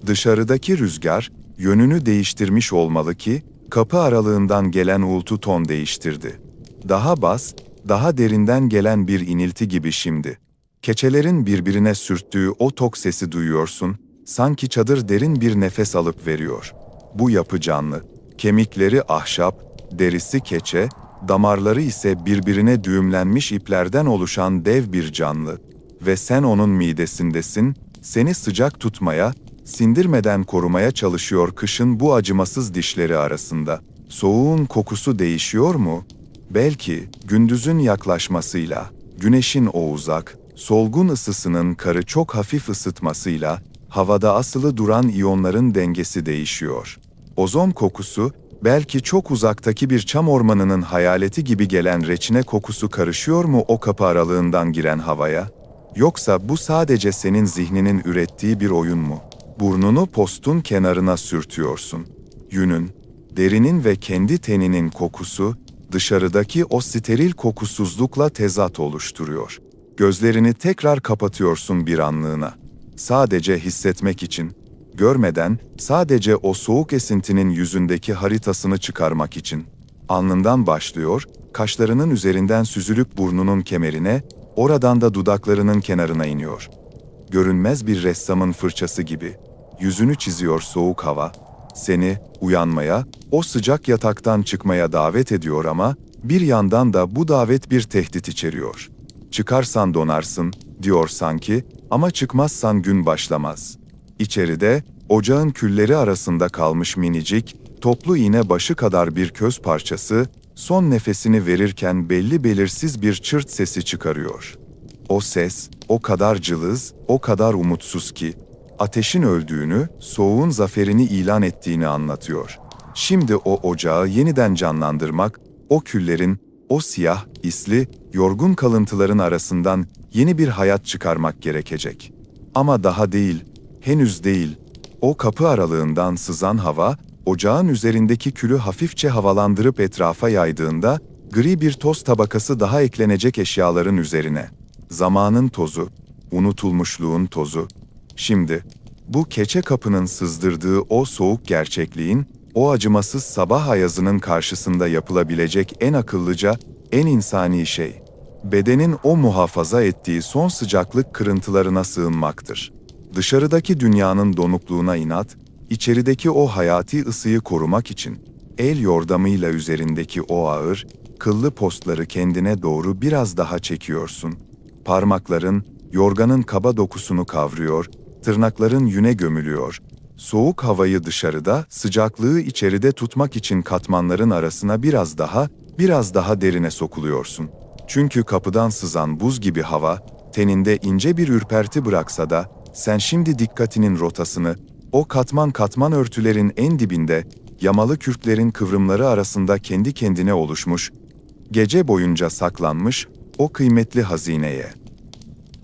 Dışarıdaki rüzgar, yönünü değiştirmiş olmalı ki, kapı aralığından gelen uğultu ton değiştirdi. Daha bas, daha derinden gelen bir inilti gibi şimdi. Keçelerin birbirine sürttüğü o tok sesi duyuyorsun, sanki çadır derin bir nefes alıp veriyor. Bu yapı canlı. Kemikleri ahşap, derisi keçe, damarları ise birbirine düğümlenmiş iplerden oluşan dev bir canlı. Ve sen onun midesindesin, seni sıcak tutmaya, sindirmeden korumaya çalışıyor kışın bu acımasız dişleri arasında. Soğuğun kokusu değişiyor mu? Belki gündüzün yaklaşmasıyla, güneşin o uzak, solgun ısısının karı çok hafif ısıtmasıyla, havada asılı duran iyonların dengesi değişiyor. Ozon kokusu, belki çok uzaktaki bir çam ormanının hayaleti gibi gelen reçine kokusu karışıyor mu o kapı aralığından giren havaya? Yoksa bu sadece senin zihninin ürettiği bir oyun mu? Burnunu postun kenarına sürtüyorsun. Yünün, derinin ve kendi teninin kokusu, dışarıdaki o steril kokusuzlukla tezat oluşturuyor. Gözlerini tekrar kapatıyorsun bir anlığına. Sadece hissetmek için, görmeden, sadece o soğuk esintinin yüzündeki haritasını çıkarmak için. Alnından başlıyor, kaşlarının üzerinden süzülüp burnunun kemerine, oradan da dudaklarının kenarına iniyor. Görünmez bir ressamın fırçası gibi. Yüzünü çiziyor soğuk hava. Seni uyanmaya, o sıcak yataktan çıkmaya davet ediyor ama bir yandan da bu davet bir tehdit içeriyor. Çıkarsan donarsın, diyor sanki, ama çıkmazsan gün başlamaz. İçeride, ocağın külleri arasında kalmış minicik, toplu iğne başı kadar bir köz parçası, Son nefesini verirken belli belirsiz bir çırt sesi çıkarıyor. O ses, o kadar cılız, o kadar umutsuz ki, ateşin öldüğünü, soğuğun zaferini ilan ettiğini anlatıyor. Şimdi o ocağı yeniden canlandırmak, o küllerin, o siyah, isli, yorgun kalıntıların arasından yeni bir hayat çıkarmak gerekecek. Ama daha değil, henüz değil. O kapı aralığından sızan hava, ocağın üzerindeki külü hafifçe havalandırıp etrafa yaydığında, gri bir toz tabakası daha eklenecek eşyaların üzerine. Zamanın tozu, unutulmuşluğun tozu. Şimdi, bu keçe kapının sızdırdığı o soğuk gerçekliğin, o acımasız sabah ayazının karşısında yapılabilecek en akıllıca, en insani şey, bedenin o muhafaza ettiği son sıcaklık kırıntılarına sığınmaktır. Dışarıdaki dünyanın donukluğuna inat, içerideki o hayati ısıyı korumak için, el yordamıyla üzerindeki o ağır, kıllı postları kendine doğru biraz daha çekiyorsun. Parmakların, yorganın kaba dokusunu kavruyor, tırnakların yüne gömülüyor. Soğuk havayı dışarıda, sıcaklığı içeride tutmak için katmanların arasına biraz daha derine sokuluyorsun. Çünkü kapıdan sızan buz gibi hava, teninde ince bir ürperti bıraksa da, sen şimdi dikkatinin rotasını, o katman katman örtülerin en dibinde, yamalı kürklerin kıvrımları arasında kendi kendine oluşmuş, gece boyunca saklanmış, o kıymetli hazineye.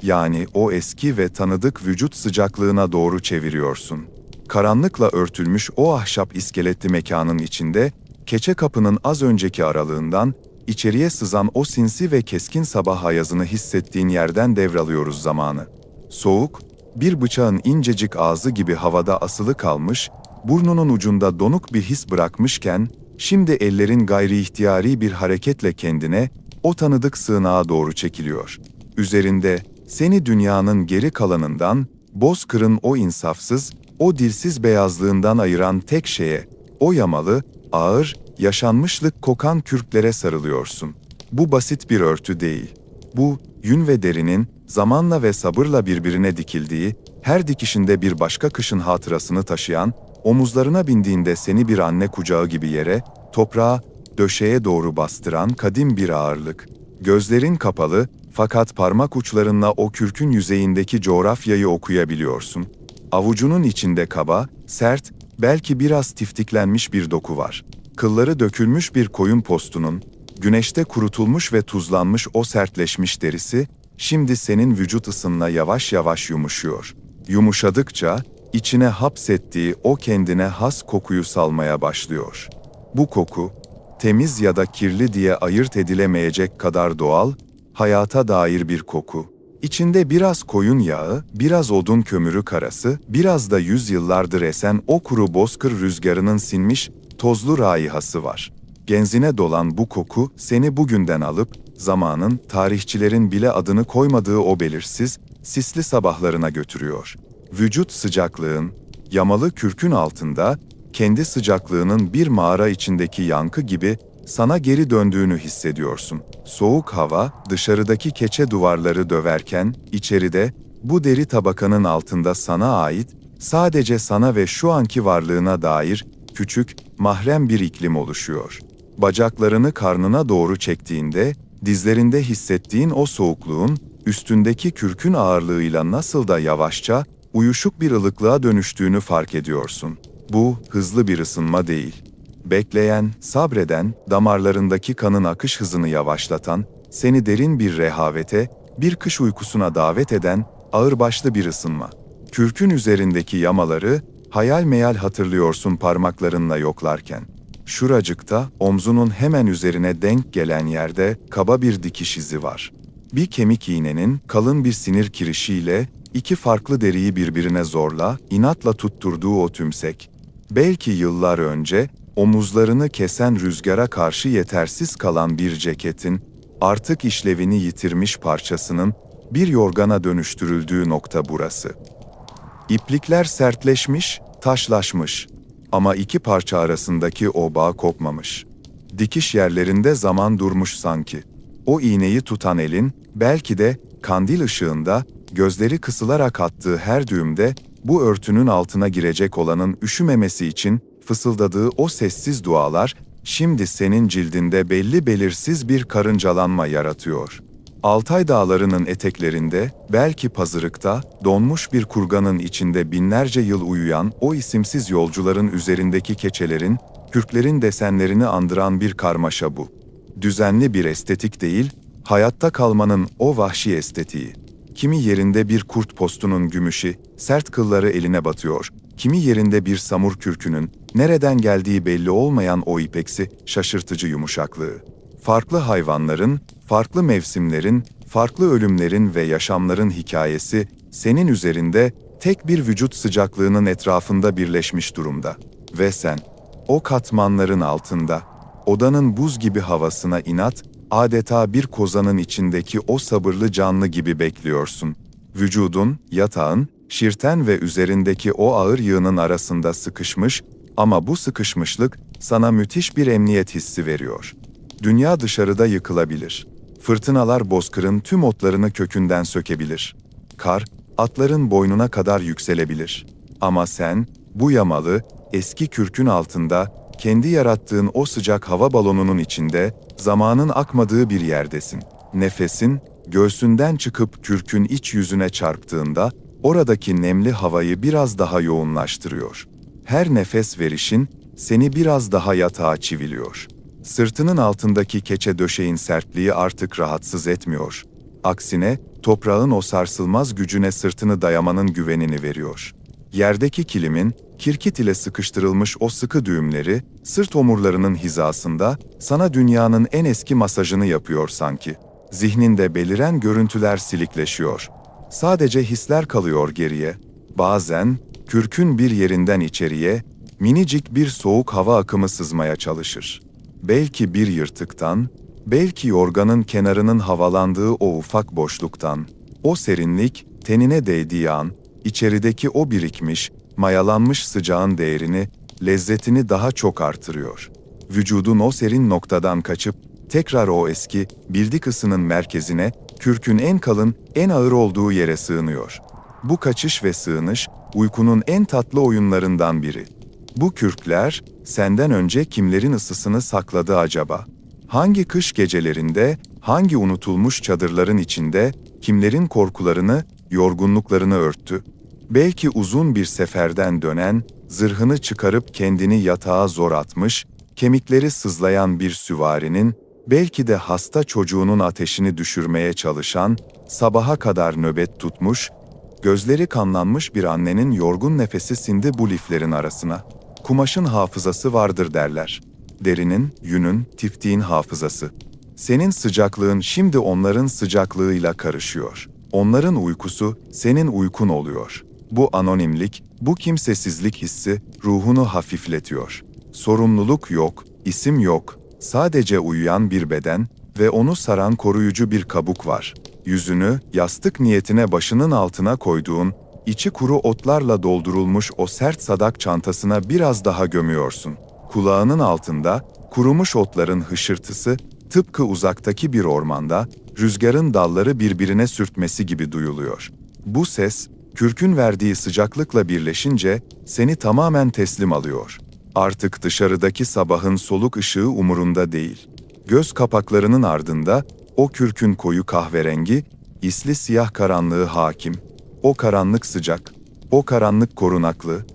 Yani o eski ve tanıdık vücut sıcaklığına doğru çeviriyorsun. Karanlıkla örtülmüş o ahşap iskeletli mekanın içinde, keçe kapının az önceki aralığından, içeriye sızan o sinsi ve keskin sabah ayazını hissettiğin yerden devralıyoruz zamanı. Soğuk, bir bıçağın incecik ağzı gibi havada asılı kalmış, burnunun ucunda donuk bir his bırakmışken, şimdi ellerin gayri ihtiyari bir hareketle kendine, o tanıdık sığınağa doğru çekiliyor. Üzerinde, seni dünyanın geri kalanından, bozkırın o insafsız, o dilsiz beyazlığından ayıran tek şeye, o yamalı, ağır, yaşanmışlık kokan kürklere sarılıyorsun. Bu basit bir örtü değil. Bu, yün ve derinin, zamanla ve sabırla birbirine dikildiği, her dikişinde bir başka kışın hatırasını taşıyan, omuzlarına bindiğinde seni bir anne kucağı gibi yere, toprağa, döşeye doğru bastıran kadim bir ağırlık. Gözlerin kapalı, fakat parmak uçlarınla o kürkün yüzeyindeki coğrafyayı okuyabiliyorsun. Avucunun içinde kaba, sert, belki biraz tiftiklenmiş bir doku var. Kılları dökülmüş bir koyun postunun, güneşte kurutulmuş ve tuzlanmış o sertleşmiş derisi, şimdi senin vücut ısınla yavaş yavaş yumuşuyor. Yumuşadıkça, içine hapsettiği o kendine has kokuyu salmaya başlıyor. Bu koku, temiz ya da kirli diye ayırt edilemeyecek kadar doğal, hayata dair bir koku. İçinde biraz koyun yağı, biraz odun kömürü karası, biraz da yüzyıllardır esen o kuru bozkır rüzgarının sinmiş, tozlu raihası var. Genzine dolan bu koku seni bugünden alıp, zamanın, tarihçilerin bile adını koymadığı o belirsiz, sisli sabahlarına götürüyor. Vücut sıcaklığın, yamalı kürkün altında, kendi sıcaklığının bir mağara içindeki yankı gibi sana geri döndüğünü hissediyorsun. Soğuk hava, dışarıdaki keçe duvarları döverken, içeride, bu deri tabakanın altında sana ait, sadece sana ve şu anki varlığına dair, küçük, mahrem bir iklim oluşuyor. Bacaklarını karnına doğru çektiğinde, dizlerinde hissettiğin o soğukluğun, üstündeki kürkün ağırlığıyla nasıl da yavaşça, uyuşuk bir ılıklığa dönüştüğünü fark ediyorsun. Bu, hızlı bir ısınma değil. Bekleyen, sabreden, damarlarındaki kanın akış hızını yavaşlatan, seni derin bir rehavete, bir kış uykusuna davet eden, ağırbaşlı bir ısınma. Kürkün üzerindeki yamaları, hayal meyal hatırlıyorsun parmaklarınla yoklarken. Şuracıkta, omzunun hemen üzerine denk gelen yerde, kaba bir dikiş izi var. Bir kemik iğnenin, kalın bir sinir kirişiyle, iki farklı deriyi birbirine zorla, inatla tutturduğu o tümsek. Belki yıllar önce, omuzlarını kesen rüzgara karşı yetersiz kalan bir ceketin, artık işlevini yitirmiş parçasının, bir yorgana dönüştürüldüğü nokta burası. İplikler sertleşmiş, taşlaşmış. Ama iki parça arasındaki o bağ kopmamış. Dikiş yerlerinde zaman durmuş sanki. O iğneyi tutan elin, belki de kandil ışığında, gözleri kısılarak attığı her düğümde, bu örtünün altına girecek olanın üşümemesi için fısıldadığı o sessiz dualar, şimdi senin cildinde belli belirsiz bir karıncalanma yaratıyor. Altay dağlarının eteklerinde, belki pazırıkta, donmuş bir kurganın içinde binlerce yıl uyuyan o isimsiz yolcuların üzerindeki keçelerin, kürklerin desenlerini andıran bir karmaşa bu. Düzenli bir estetik değil, hayatta kalmanın o vahşi estetiği. Kimi yerinde bir kurt postunun gümüşü, sert kılları eline batıyor. Kimi yerinde bir samur kürkünün, nereden geldiği belli olmayan o ipeksi, şaşırtıcı yumuşaklığı. Farklı hayvanların, farklı mevsimlerin, farklı ölümlerin ve yaşamların hikayesi, senin üzerinde tek bir vücut sıcaklığının etrafında birleşmiş durumda. Ve sen, o katmanların altında, odanın buz gibi havasına inat, adeta bir kozanın içindeki o sabırlı canlı gibi bekliyorsun. Vücudun, yatağın, şirten ve üzerindeki o ağır yığının arasında sıkışmış ama bu sıkışmışlık sana müthiş bir emniyet hissi veriyor. Dünya dışarıda yıkılabilir. Fırtınalar bozkırın tüm otlarını kökünden sökebilir. Kar, atların boynuna kadar yükselebilir. Ama sen, bu yamalı, eski kürkün altında, kendi yarattığın o sıcak hava balonunun içinde, zamanın akmadığı bir yerdesin. Nefesin, göğsünden çıkıp kürkün iç yüzüne çarptığında, oradaki nemli havayı biraz daha yoğunlaştırıyor. Her nefes verişin, seni biraz daha yatağa çiviliyor. Sırtının altındaki keçe döşeğin sertliği artık rahatsız etmiyor. Aksine, toprağın o sarsılmaz gücüne sırtını dayamanın güvenini veriyor. Yerdeki kilimin, kirkit ile sıkıştırılmış o sıkı düğümleri, sırt omurlarının hizasında, sana dünyanın en eski masajını yapıyor sanki. Zihninde beliren görüntüler silikleşiyor. Sadece hisler kalıyor geriye. Bazen, kürkün bir yerinden içeriye, minicik bir soğuk hava akımı sızmaya çalışır. Belki bir yırtıktan, belki yorganın kenarının havalandığı o ufak boşluktan, o serinlik, tenine değdiği an, içerideki o birikmiş, mayalanmış sıcağın değerini, lezzetini daha çok artırıyor. Vücudun o serin noktadan kaçıp, tekrar o eski, bildik ısının merkezine, kürkün en kalın, en ağır olduğu yere sığınıyor. Bu kaçış ve sığınış, uykunun en tatlı oyunlarından biri. Bu kürkler, senden önce kimlerin ısısını sakladı acaba? Hangi kış gecelerinde, hangi unutulmuş çadırların içinde, kimlerin korkularını, yorgunluklarını örttü? Belki uzun bir seferden dönen, zırhını çıkarıp kendini yatağa zor atmış, kemikleri sızlayan bir süvarinin, belki de hasta çocuğunun ateşini düşürmeye çalışan, sabaha kadar nöbet tutmuş, gözleri kanlanmış bir annenin yorgun nefesi sindi bu liflerin arasına. Kumaşın hafızası vardır derler. Derinin, yünün, tiftiğin hafızası. Senin sıcaklığın şimdi onların sıcaklığıyla karışıyor. Onların uykusu senin uykun oluyor. Bu anonimlik, bu kimsesizlik hissi ruhunu hafifletiyor. Sorumluluk yok, isim yok, sadece uyuyan bir beden ve onu saran koruyucu bir kabuk var. Yüzünü, yastık niyetine başının altına koyduğun, içi kuru otlarla doldurulmuş o sert sadak çantasına biraz daha gömüyorsun. Kulağının altında, kurumuş otların hışırtısı, tıpkı uzaktaki bir ormanda, rüzgarın dalları birbirine sürtmesi gibi duyuluyor. Bu ses, kürkün verdiği sıcaklıkla birleşince, seni tamamen teslim alıyor. Artık dışarıdaki sabahın soluk ışığı umurunda değil. Göz kapaklarının ardında, o kürkün koyu kahverengi, isli siyah karanlığı hakim. O karanlık sıcak, o karanlık korunaklı,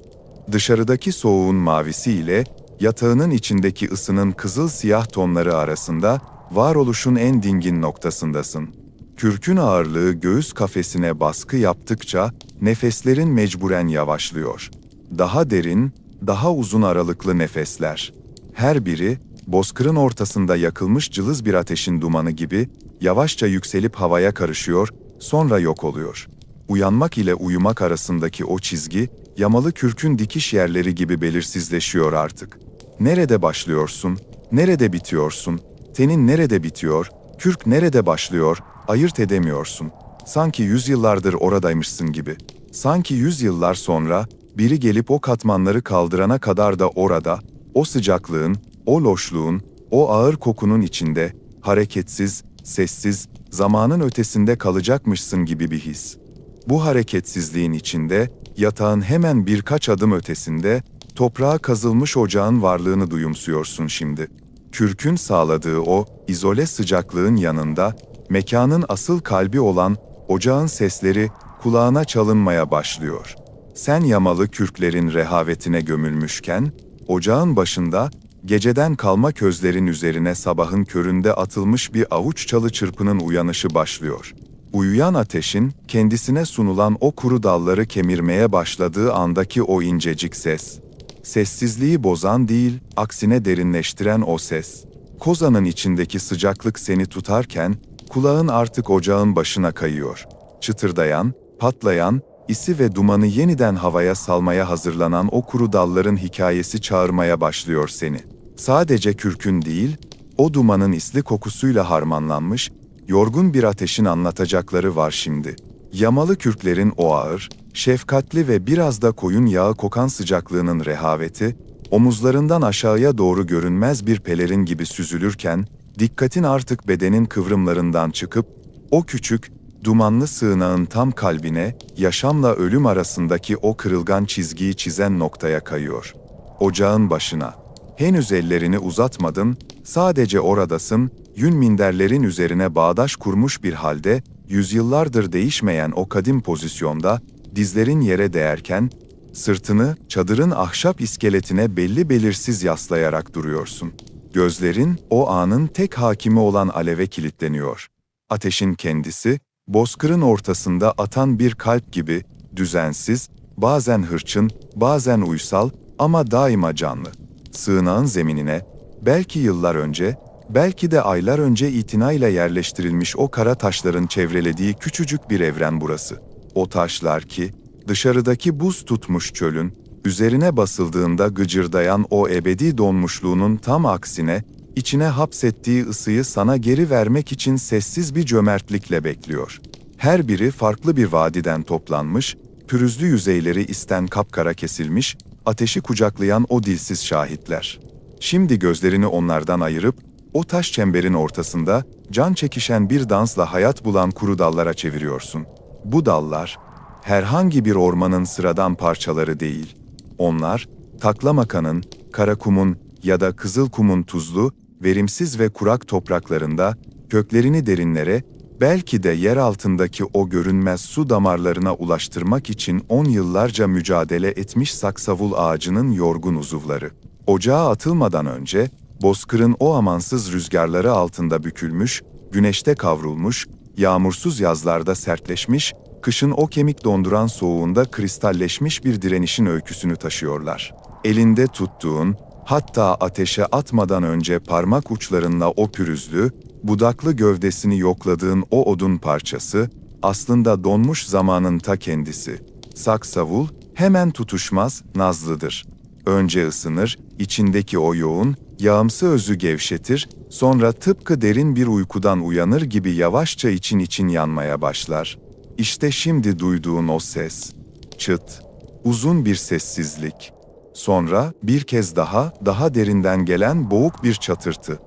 dışarıdaki soğuğun mavisiyle, yatağının içindeki ısının kızıl siyah tonları arasında, varoluşun en dingin noktasındasın. Kürkün ağırlığı göğüs kafesine baskı yaptıkça, nefeslerin mecburen yavaşlıyor. Daha derin, daha uzun aralıklı nefesler. Her biri, bozkırın ortasında yakılmış cılız bir ateşin dumanı gibi, yavaşça yükselip havaya karışıyor, sonra yok oluyor. Uyanmak ile uyumak arasındaki o çizgi, yamalı kürkün dikiş yerleri gibi belirsizleşiyor artık. Nerede başlıyorsun, nerede bitiyorsun, tenin nerede bitiyor, kürk nerede başlıyor, ayırt edemiyorsun. Sanki yüzyıllardır oradaymışsın gibi. Sanki yüzyıllar sonra, biri gelip o katmanları kaldırana kadar da orada, o sıcaklığın, o loşluğun, o ağır kokunun içinde, hareketsiz, sessiz, zamanın ötesinde kalacakmışsın gibi bir his. Bu hareketsizliğin içinde, yatağın hemen birkaç adım ötesinde, Toprağa kazılmış ocağın varlığını duyumsuyorsun şimdi. Kürkün sağladığı o izole sıcaklığın yanında, mekanın asıl kalbi olan ocağın sesleri kulağına çalınmaya başlıyor. Sen yamalı kürklerin rehavetine gömülmüşken, ocağın başında, geceden kalma közlerin üzerine sabahın köründe atılmış bir avuç çalı çırpının uyanışı başlıyor. Uyuyan ateşin, kendisine sunulan o kuru dalları kemirmeye başladığı andaki o incecik ses. Sessizliği bozan değil, aksine derinleştiren o ses. Kozanın içindeki sıcaklık seni tutarken, kulağın artık ocağın başına kayıyor. Çıtırdayan, patlayan, isi ve dumanı yeniden havaya salmaya hazırlanan o kuru dalların hikayesi çağırmaya başlıyor seni. Sadece kürkün değil, o dumanın isli kokusuyla harmanlanmış, yorgun bir ateşin anlatacakları var şimdi. Yamalı kürklerin o ağır, şefkatli ve biraz da koyun yağı kokan sıcaklığının rehaveti, omuzlarından aşağıya doğru görünmez bir pelerin gibi süzülürken, dikkatin artık bedenin kıvrımlarından çıkıp, o küçük, dumanlı sığınağın tam kalbine, yaşamla ölüm arasındaki o kırılgan çizgiyi çizen noktaya kayıyor. Ocağın başına. Henüz ellerini uzatmadın, sadece oradasın, yün minderlerin üzerine bağdaş kurmuş bir halde, yüzyıllardır değişmeyen o kadim pozisyonda, dizlerin yere değerken, sırtını çadırın ahşap iskeletine belli belirsiz yaslayarak duruyorsun. Gözlerin, o anın tek hakimi olan aleve kilitleniyor. Ateşin kendisi, bozkırın ortasında atan bir kalp gibi, düzensiz, bazen hırçın, bazen uysal ama daima canlı. Sığınağın zeminine, belki yıllar önce, belki de aylar önce itinayla yerleştirilmiş o kara taşların çevrelediği küçücük bir evren burası. O taşlar ki, dışarıdaki buz tutmuş çölün, üzerine basıldığında gıcırdayan o ebedi donmuşluğunun tam aksine, içine hapsettiği ısıyı sana geri vermek için sessiz bir cömertlikle bekliyor. Her biri farklı bir vadiden toplanmış, pürüzlü yüzeyleri isten kapkara kesilmiş, ateşi kucaklayan o dilsiz şahitler. Şimdi gözlerini onlardan ayırıp, o taş çemberin ortasında, can çekişen bir dansla hayat bulan kuru dallara çeviriyorsun. Bu dallar, herhangi bir ormanın sıradan parçaları değil. Onlar, Taklamakan'ın, Karakum'un ya da Kızılkum'un tuzlu, verimsiz ve kurak topraklarında, köklerini derinlere, belki de yer altındaki o görünmez su damarlarına ulaştırmak için 10 yıllarca mücadele etmiş saksavul ağacının yorgun uzuvları. Ocağa atılmadan önce, bozkırın o amansız rüzgarları altında bükülmüş, güneşte kavrulmuş, yağmursuz yazlarda sertleşmiş, kışın o kemik donduran soğuğunda kristalleşmiş bir direnişin öyküsünü taşıyorlar. Elinde tuttuğun, hatta ateşe atmadan önce parmak uçlarınla o pürüzlü, budaklı gövdesini yokladığın o odun parçası, aslında donmuş zamanın ta kendisi. Saksavul, hemen tutuşmaz, nazlıdır. Önce ısınır, içindeki o yoğun, yağımsı özü gevşetir, sonra tıpkı derin bir uykudan uyanır gibi yavaşça için için yanmaya başlar. İşte şimdi duyduğun o ses. Çıt. Uzun bir sessizlik. Sonra bir kez daha derinden gelen boğuk bir çatırtı.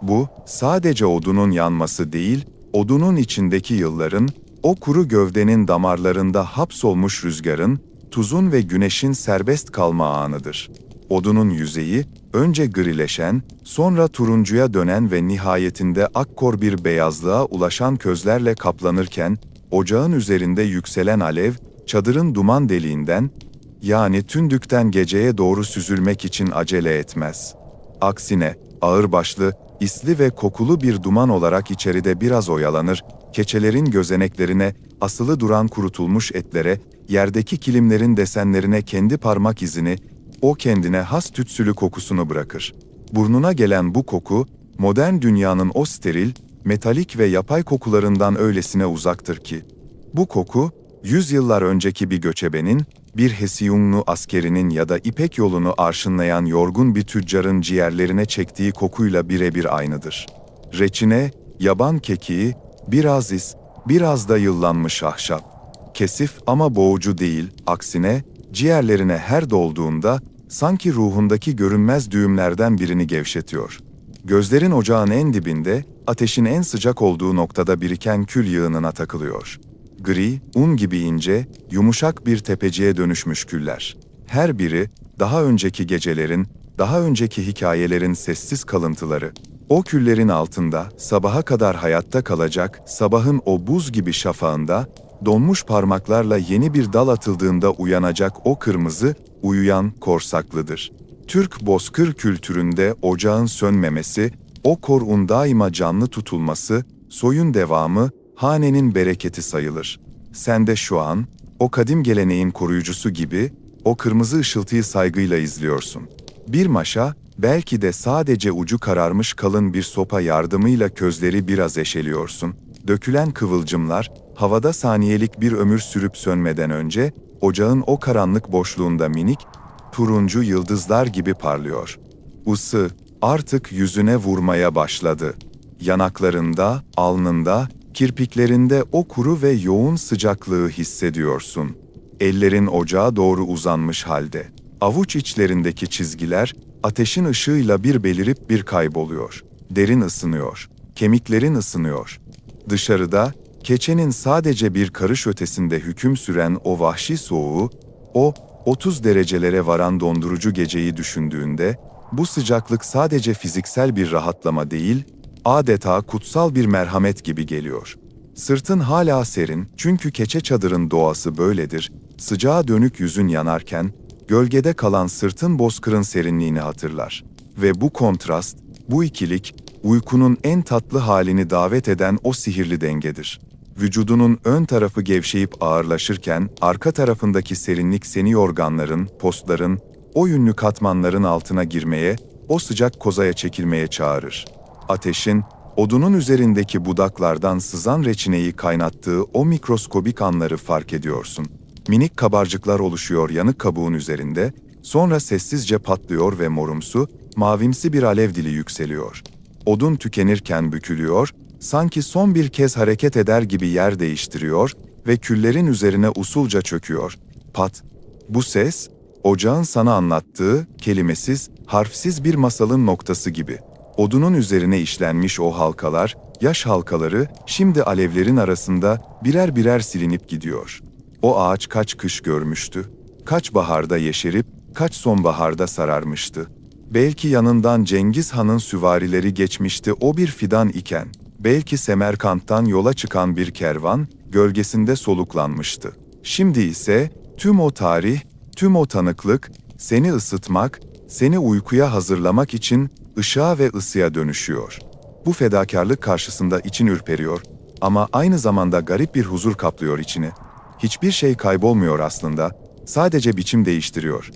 Bu, sadece odunun yanması değil, odunun içindeki yılların, o kuru gövdenin damarlarında hapsolmuş rüzgarın, tuzun ve güneşin serbest kalma anıdır. Odunun yüzeyi, önce grileşen, sonra turuncuya dönen ve nihayetinde akkor bir beyazlığa ulaşan közlerle kaplanırken, ocağın üzerinde yükselen alev, çadırın duman deliğinden, yani tündükten geceye doğru süzülmek için acele etmez. Aksine, ağırbaşlı, isli ve kokulu bir duman olarak içeride biraz oyalanır, keçelerin gözeneklerine, asılı duran kurutulmuş etlere, yerdeki kilimlerin desenlerine kendi parmak izini, o kendine has tütsülü kokusunu bırakır. Burnuna gelen bu koku, modern dünyanın o steril, metalik ve yapay kokularından öylesine uzaktır ki. Bu koku, yüzyıllar önceki bir göçebenin, bir Hesiyunglu askerinin ya da İpek yolunu arşınlayan yorgun bir tüccarın ciğerlerine çektiği kokuyla birebir aynıdır. Reçine, yaban kekiği, biraz biraz da yıllanmış ahşap. Kesif ama boğucu değil, aksine, ciğerlerine her dolduğunda, sanki ruhundaki görünmez düğümlerden birini gevşetiyor. Gözlerin ocağın en dibinde, ateşin en sıcak olduğu noktada biriken kül yığınına takılıyor. Gri, un gibi ince, yumuşak bir tepeciye dönüşmüş küller. Her biri, Daha önceki gecelerin, daha önceki hikayelerin sessiz kalıntıları. O küllerin altında, sabaha kadar hayatta kalacak, sabahın o buz gibi şafağında, donmuş parmaklarla yeni bir dal atıldığında uyanacak o kırmızı, uyuyan korsaklıdır. Türk bozkır kültüründe ocağın sönmemesi, o korun daima canlı tutulması, soyun devamı, hanenin bereketi sayılır. Sen de şu an, o kadim geleneğin koruyucusu gibi, o kırmızı ışıltıyı saygıyla izliyorsun. Bir maşa, belki de sadece ucu kararmış kalın bir sopa yardımıyla közleri biraz eşeliyorsun. Dökülen kıvılcımlar, havada saniyelik bir ömür sürüp sönmeden önce, ocağın o karanlık boşluğunda minik, turuncu yıldızlar gibi parlıyor. Isı, artık yüzüne vurmaya başladı. Yanaklarında, alnında, kirpiklerinde o kuru ve yoğun sıcaklığı hissediyorsun. Ellerin ocağa doğru uzanmış halde. Avuç içlerindeki çizgiler, ateşin ışığıyla bir belirip bir kayboluyor. Derin ısınıyor, kemiklerin ısınıyor. Dışarıda, keçenin sadece bir karış ötesinde hüküm süren o vahşi soğuğu, o 30 derecelere varan dondurucu geceyi düşündüğünde, bu sıcaklık sadece fiziksel bir rahatlama değil, adeta kutsal bir merhamet gibi geliyor. Sırtın hala serin, çünkü keçe çadırın doğası böyledir, sıcağa dönük yüzün yanarken, gölgede kalan sırtın bozkırın serinliğini hatırlar. Ve bu kontrast, bu ikilik, uykunun en tatlı halini davet eden o sihirli dengedir. Vücudunun ön tarafı gevşeyip ağırlaşırken, arka tarafındaki serinlik seni yorganların, postların, o yünlü katmanların altına girmeye, o sıcak kozaya çekilmeye çağırır. Ateşin, odunun üzerindeki budaklardan sızan reçineyi kaynattığı o mikroskobik anları fark ediyorsun. Minik kabarcıklar oluşuyor yanık kabuğun üzerinde, sonra sessizce patlıyor ve morumsu, mavimsi bir alev dili yükseliyor. Odun tükenirken bükülüyor, sanki son bir kez hareket eder gibi yer değiştiriyor ve küllerin üzerine usulca çöküyor. Pat! Bu ses, ocağın sana anlattığı, kelimesiz, harfsiz bir masalın noktası gibi. Odunun üzerine işlenmiş o halkalar, yaş halkaları, şimdi alevlerin arasında birer birer silinip gidiyor. O ağaç kaç kış görmüştü, kaç baharda yeşerip, kaç sonbaharda sararmıştı. Belki yanından Cengiz Han'ın süvarileri geçmişti o bir fidan iken, belki Semerkant'tan yola çıkan bir kervan, gölgesinde soluklanmıştı. Şimdi ise, tüm o tarih, tüm o tanıklık, seni ısıtmak, seni uykuya hazırlamak için ışığa ve ısıya dönüşüyor. Bu fedakarlık karşısında için ürperiyor ama aynı zamanda garip bir huzur kaplıyor içini. Hiçbir şey kaybolmuyor aslında, sadece biçim değiştiriyor.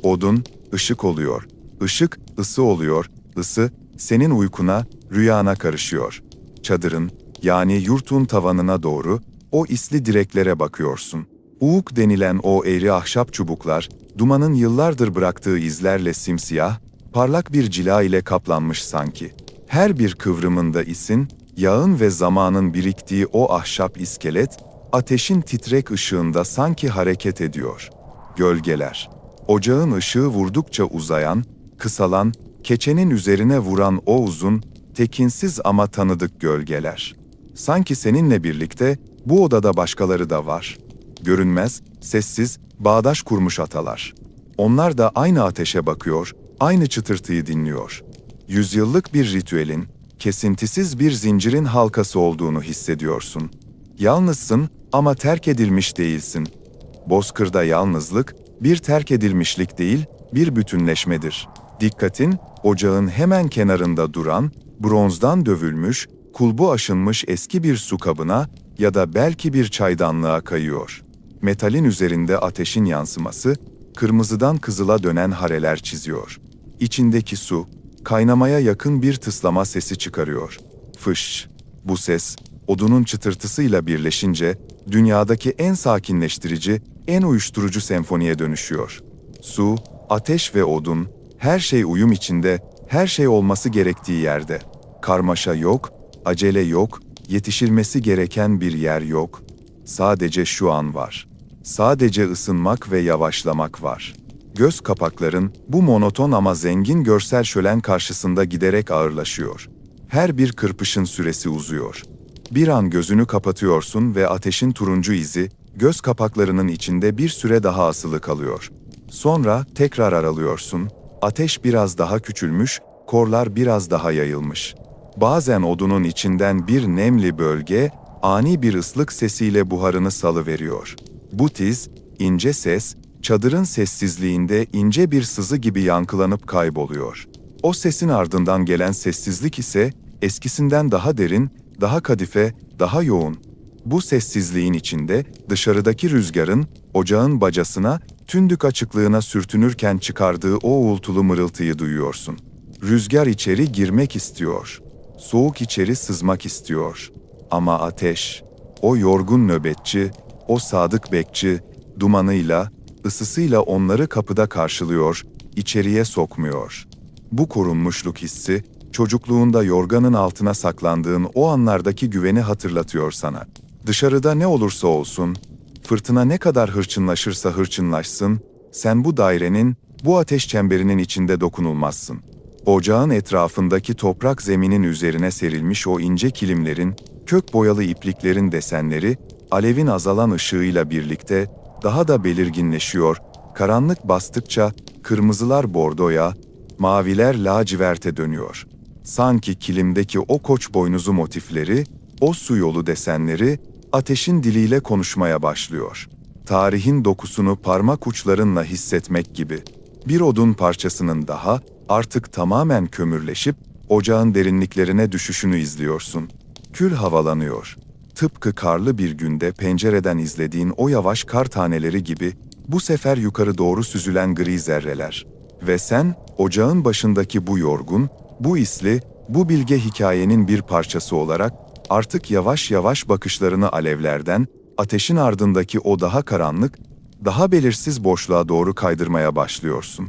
Odun, ışık oluyor. Işık, ısı oluyor. Isı, senin uykuna, rüyana karışıyor. Çadırın, yani yurtun tavanına doğru, o isli direklere bakıyorsun. Uğuk denilen o eğri ahşap çubuklar, dumanın yıllardır bıraktığı izlerle simsiyah, parlak bir cila ile kaplanmış sanki. Her bir kıvrımında isin, yağın ve zamanın biriktiği o ahşap iskelet, ateşin titrek ışığında sanki hareket ediyor. Gölgeler. Ocağın ışığı vurdukça uzayan, kısalan, keçenin üzerine vuran o uzun, tekinsiz ama tanıdık gölgeler. Sanki seninle birlikte bu odada başkaları da var. Görünmez, sessiz, bağdaş kurmuş atalar. Onlar da aynı ateşe bakıyor, aynı çıtırtıyı dinliyor. Yüzyıllık bir ritüelin, kesintisiz bir zincirin halkası olduğunu hissediyorsun. Yalnızsın ama terk edilmiş değilsin. Bozkırda yalnızlık, bir terk edilmişlik değil, bir bütünleşmedir. Dikkatin, ocağın hemen kenarında duran, bronzdan dövülmüş, kulbu aşınmış eski bir su kabına ya da belki bir çaydanlığa kayıyor. Metalin üzerinde ateşin yansıması, kırmızıdan kızıla dönen hareler çiziyor. İçindeki su, kaynamaya yakın bir tıslama sesi çıkarıyor. Fış! Bu ses, odunun çıtırtısıyla birleşince, dünyadaki en sakinleştirici, en uyuşturucu senfoniye dönüşüyor. Su, ateş ve odun, her şey uyum içinde, her şey olması gerektiği yerde. Karmaşa yok, acele yok, yetişilmesi gereken bir yer yok. Sadece şu an var. Sadece ısınmak ve yavaşlamak var. Göz kapakların bu monoton ama zengin görsel şölen karşısında giderek ağırlaşıyor. Her bir kırpışın süresi uzuyor. Bir an gözünü kapatıyorsun ve ateşin turuncu izi, göz kapaklarının içinde bir süre daha asılı kalıyor. Sonra tekrar aralıyorsun. Ateş biraz daha küçülmüş, korlar biraz daha yayılmış. Bazen odunun içinden bir nemli bölge, ani bir ıslık sesiyle buharını salıveriyor. Bu tiz, ince ses, çadırın sessizliğinde ince bir sızı gibi yankılanıp kayboluyor. O sesin ardından gelen sessizlik ise eskisinden daha derin, daha kadife, daha yoğun. Bu sessizliğin içinde dışarıdaki rüzgarın ocağın bacasına, tündük açıklığına sürtünürken çıkardığı o uğultulu mırıltıyı duyuyorsun. Rüzgar içeri girmek istiyor. Soğuk içeri sızmak istiyor. Ama ateş, o yorgun nöbetçi, o sadık bekçi, dumanıyla, ısısıyla onları kapıda karşılıyor, içeriye sokmuyor. Bu korunmuşluk hissi, çocukluğunda yorganın altına saklandığın o anlardaki güveni hatırlatıyor sana. Dışarıda ne olursa olsun, fırtına ne kadar hırçınlaşırsa hırçınlaşsın, sen bu dairenin, bu ateş çemberinin içinde dokunulmazsın. Ocağın etrafındaki toprak zeminin üzerine serilmiş o ince kilimlerin, kök boyalı ipliklerin desenleri, alevin azalan ışığıyla birlikte daha da belirginleşiyor, karanlık bastıkça kırmızılar bordoya, maviler laciverte dönüyor. Sanki kilimdeki o koç boynuzu motifleri, o su yolu desenleri, ateşin diliyle konuşmaya başlıyor. Tarihin dokusunu parmak uçlarınla hissetmek gibi. Bir odun parçasının daha, artık tamamen kömürleşip, ocağın derinliklerine düşüşünü izliyorsun. Kül havalanıyor. Tıpkı karlı bir günde pencereden izlediğin o yavaş kar taneleri gibi, bu sefer yukarı doğru süzülen gri zerreler. Ve sen, ocağın başındaki bu yorgun, bu isli, bu bilge hikayenin bir parçası olarak, artık yavaş yavaş bakışlarını alevlerden, ateşin ardındaki o daha karanlık, daha belirsiz boşluğa doğru kaydırmaya başlıyorsun.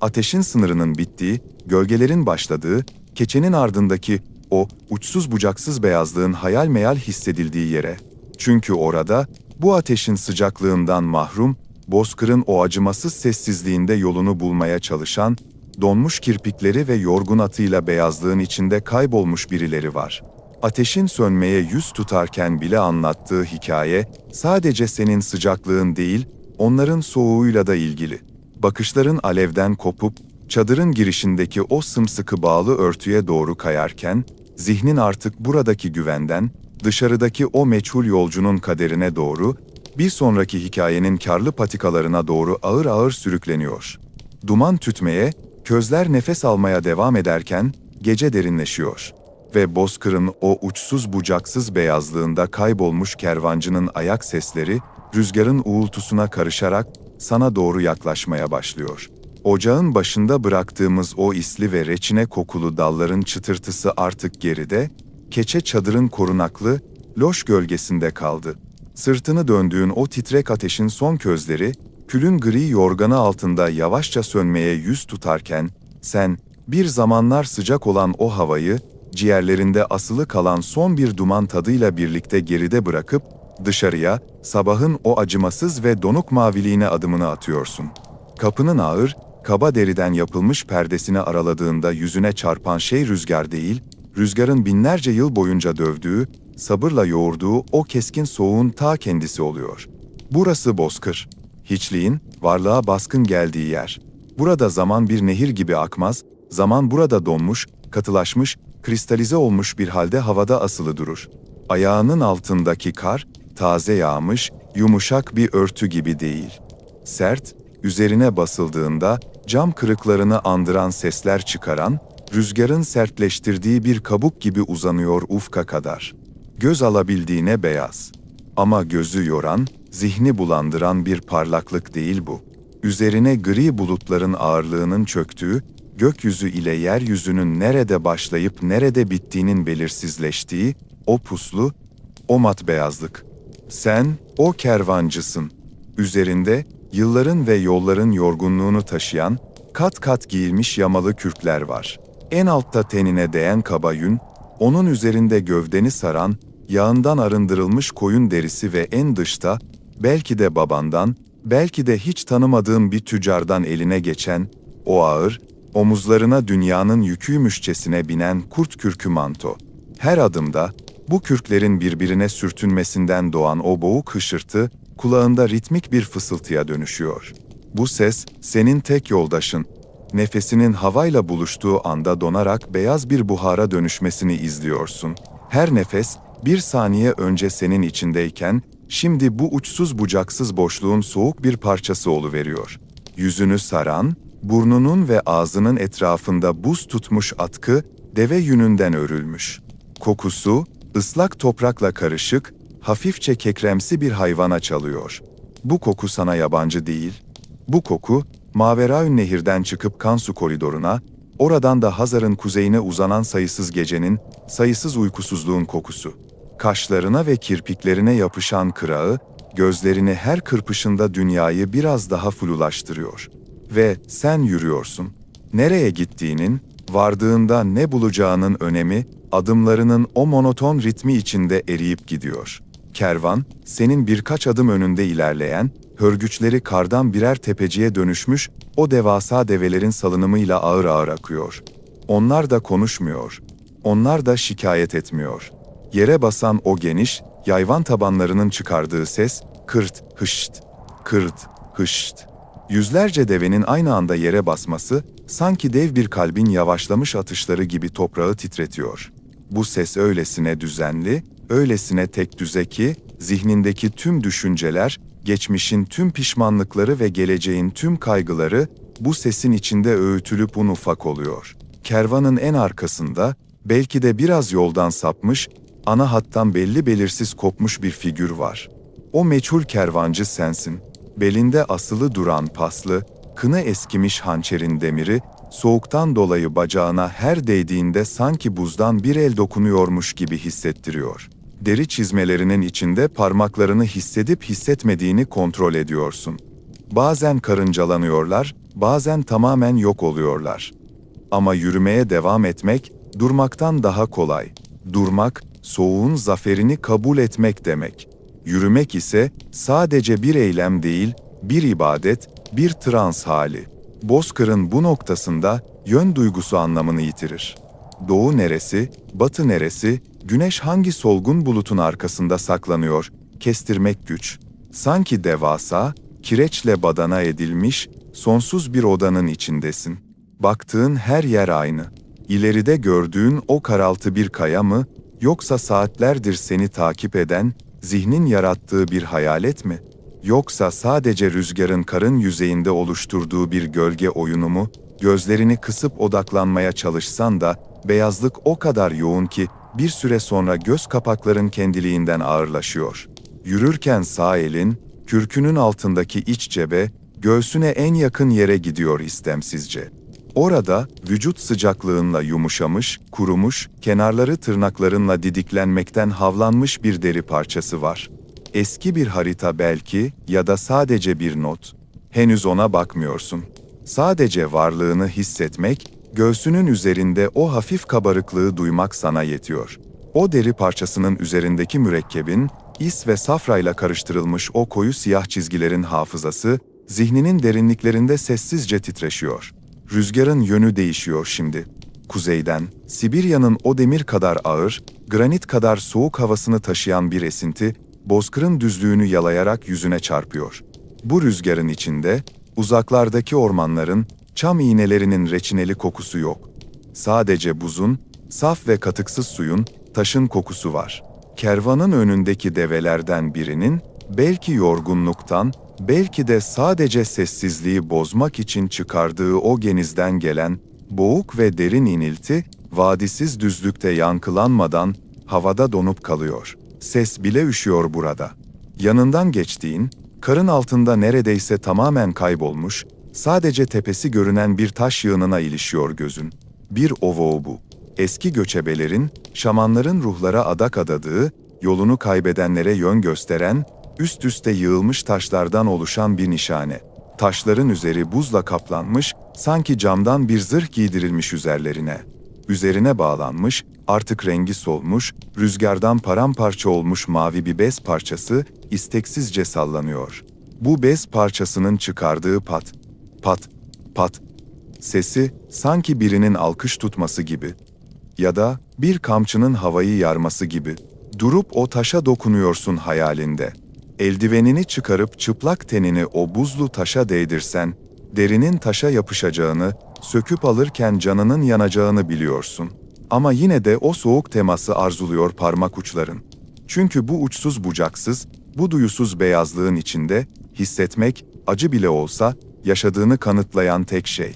Ateşin sınırının bittiği, gölgelerin başladığı, keçenin ardındaki o uçsuz bucaksız beyazlığın hayal meyal hissedildiği yere. Çünkü orada, bu ateşin sıcaklığından mahrum, bozkırın o acımasız sessizliğinde yolunu bulmaya çalışan, donmuş kirpikleri ve yorgun atıyla beyazlığın içinde kaybolmuş birileri var. Ateşin sönmeye yüz tutarken bile anlattığı hikaye, sadece senin sıcaklığın değil, onların soğuğuyla da ilgili. Bakışların alevden kopup, çadırın girişindeki o sımsıkı bağlı örtüye doğru kayarken, zihnin artık buradaki güvenden, dışarıdaki o meçhul yolcunun kaderine doğru, bir sonraki hikayenin karlı patikalarına doğru ağır ağır sürükleniyor. Duman tütmeye, közler nefes almaya devam ederken, gece derinleşiyor. Ve bozkırın o uçsuz bucaksız beyazlığında kaybolmuş kervancının ayak sesleri, rüzgarın uğultusuna karışarak sana doğru yaklaşmaya başlıyor. Ocağın başında bıraktığımız o isli ve reçine kokulu dalların çıtırtısı artık geride, keçe çadırın korunaklı, loş gölgesinde kaldı. Sırtını döndüğün o titrek ateşin son közleri, külün gri yorganı altında yavaşça sönmeye yüz tutarken, sen, bir zamanlar sıcak olan o havayı, ciğerlerinde asılı kalan son bir duman tadıyla birlikte geride bırakıp, dışarıya, sabahın o acımasız ve donuk maviliğine adımını atıyorsun. Kapının ağır, kaba deriden yapılmış perdesini araladığında yüzüne çarpan şey rüzgar değil, rüzgarın binlerce yıl boyunca dövdüğü, sabırla yoğurduğu o keskin soğuğun ta kendisi oluyor. Burası bozkır. Hiçliğin, varlığa baskın geldiği yer. Burada zaman bir nehir gibi akmaz, zaman burada donmuş, katılaşmış, kristalize olmuş bir halde havada asılı durur. Ayağının altındaki kar, taze yağmış, yumuşak bir örtü gibi değil. Sert, üzerine basıldığında cam kırıklarını andıran sesler çıkaran, rüzgarın sertleştirdiği bir kabuk gibi uzanıyor ufka kadar. Göz alabildiğine beyaz. Ama gözü yoran, zihni bulandıran bir parlaklık değil bu. Üzerine gri bulutların ağırlığının çöktüğü, gökyüzü ile yeryüzünün nerede başlayıp nerede bittiğinin belirsizleştiği, o puslu, o mat beyazlık. Sen, o kervancısın. Üzerinde, yılların ve yolların yorgunluğunu taşıyan, kat kat giyilmiş yamalı kürkler var. En altta tenine değen kaba yün, onun üzerinde gövdeni saran, yağından arındırılmış koyun derisi ve en dışta, belki de babandan, belki de hiç tanımadığın bir tüccardan eline geçen, o ağır, omuzlarına dünyanın yüküymüşçesine binen kurt kürkü manto. Her adımda, bu kürklerin birbirine sürtünmesinden doğan o boğuk hışırtı, kulağında ritmik bir fısıltıya dönüşüyor. Bu ses, senin tek yoldaşın. Nefesinin havayla buluştuğu anda donarak beyaz bir buhara dönüşmesini izliyorsun. Her nefes, bir saniye önce senin içindeyken, şimdi bu uçsuz bucaksız boşluğun soğuk bir parçası oluveriyor. Yüzünü saran, burnunun ve ağzının etrafında buz tutmuş atkı, deve yününden örülmüş. Kokusu, ıslak toprakla karışık, hafifçe kekremsi bir hayvana çalıyor. Bu koku sana yabancı değil. Bu koku, Maveraün Nehir'den çıkıp Kansu koridoruna, oradan da Hazar'ın kuzeyine uzanan sayısız gecenin, sayısız uykusuzluğun kokusu. Kaşlarına ve kirpiklerine yapışan kırağı, gözlerini her kırpışında dünyayı biraz daha flulaştırıyor. Ve sen yürüyorsun. Nereye gittiğinin, vardığında ne bulacağının önemi, adımlarının o monoton ritmi içinde eriyip gidiyor. Kervan, senin birkaç adım önünde ilerleyen, hörgüçleri kardan birer tepeciye dönüşmüş, o devasa develerin salınımıyla ağır ağır akıyor. Onlar da konuşmuyor. Onlar da şikayet etmiyor. Yere basan o geniş, yayvan tabanlarının çıkardığı ses, kırt, hışt, kırt, hışt. Yüzlerce devenin aynı anda yere basması, sanki dev bir kalbin yavaşlamış atışları gibi toprağı titretiyor. Bu ses öylesine düzenli, öylesine tekdüze ki, zihnindeki tüm düşünceler, geçmişin tüm pişmanlıkları ve geleceğin tüm kaygıları, bu sesin içinde öğütülüp un ufak oluyor. Kervanın en arkasında, belki de biraz yoldan sapmış, ana hattan belli belirsiz kopmuş bir figür var. O meçhul kervancı sensin. Belinde asılı duran paslı, kını eskimiş hançerin demiri, soğuktan dolayı bacağına her değdiğinde sanki buzdan bir el dokunuyormuş gibi hissettiriyor. Deri çizmelerinin içinde parmaklarını hissedip hissetmediğini kontrol ediyorsun. Bazen karıncalanıyorlar, bazen tamamen yok oluyorlar. Ama yürümeye devam etmek, durmaktan daha kolay. Durmak, soğuğun zaferini kabul etmek demek. Yürümek ise sadece bir eylem değil, bir ibadet, bir trans hali. Bozkır'ın bu noktasında yön duygusu anlamını yitirir. Doğu neresi, batı neresi, güneş hangi solgun bulutun arkasında saklanıyor, kestirmek güç. Sanki devasa, kireçle badana edilmiş, sonsuz bir odanın içindesin. Baktığın her yer aynı. İleride gördüğün o karaltı bir kaya mı, yoksa saatlerdir seni takip eden, zihnin yarattığı bir hayalet mi? Yoksa sadece rüzgarın karın yüzeyinde oluşturduğu bir gölge oyunu mu? Gözlerini kısıp odaklanmaya çalışsan da, beyazlık o kadar yoğun ki, bir süre sonra göz kapakların kendiliğinden ağırlaşıyor. Yürürken sağ elin, kürkünün altındaki iç cebe, göğsüne en yakın yere gidiyor istemsizce. Orada, vücut sıcaklığınla yumuşamış, kurumuş, kenarları tırnaklarınla didiklenmekten havlanmış bir deri parçası var. Eski bir harita belki ya da sadece bir not. Henüz ona bakmıyorsun. Sadece varlığını hissetmek, göğsünün üzerinde o hafif kabarıklığı duymak sana yetiyor. O deri parçasının üzerindeki mürekkebin, is ve safrayla karıştırılmış o koyu siyah çizgilerin hafızası, zihninin derinliklerinde sessizce titreşiyor. Rüzgarın yönü değişiyor şimdi. Kuzeyden, Sibirya'nın o demir kadar ağır, granit kadar soğuk havasını taşıyan bir esinti, Bozkır'ın düzlüğünü yalayarak yüzüne çarpıyor. Bu rüzgarın içinde, uzaklardaki ormanların, çam iğnelerinin reçineli kokusu yok. Sadece buzun, saf ve katıksız suyun, taşın kokusu var. Kervanın önündeki develerden birinin, belki yorgunluktan, belki de sadece sessizliği bozmak için çıkardığı o genizden gelen, boğuk ve derin inilti, vadisiz düzlükte yankılanmadan, havada donup kalıyor. Ses bile üşüyor burada. Yanından geçtiğin, karın altında neredeyse tamamen kaybolmuş, sadece tepesi görünen bir taş yığınına ilişiyor gözün. Bir ovo bu. Eski göçebelerin, şamanların ruhlara adak adadığı, yolunu kaybedenlere yön gösteren, üst üste yığılmış taşlardan oluşan bir nişane. Taşların üzeri buzla kaplanmış, sanki camdan bir zırh giydirilmiş üzerlerine. Üzerine bağlanmış, artık rengi solmuş, rüzgardan paramparça olmuş mavi bir bez parçası isteksizce sallanıyor. Bu bez parçasının çıkardığı pat, pat, pat sesi sanki birinin alkış tutması gibi ya da bir kamçının havayı yarması gibi. Durup o taşa dokunuyorsun hayalinde. Eldivenini çıkarıp çıplak tenini o buzlu taşa değdirsen, derinin taşa yapışacağını, söküp alırken canının yanacağını biliyorsun. Ama yine de o soğuk teması arzuluyor parmak uçların. Çünkü bu uçsuz bucaksız, bu duyusuz beyazlığın içinde, hissetmek, acı bile olsa, yaşadığını kanıtlayan tek şey.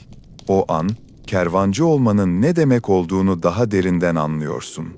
O an, kervancı olmanın ne demek olduğunu daha derinden anlıyorsun.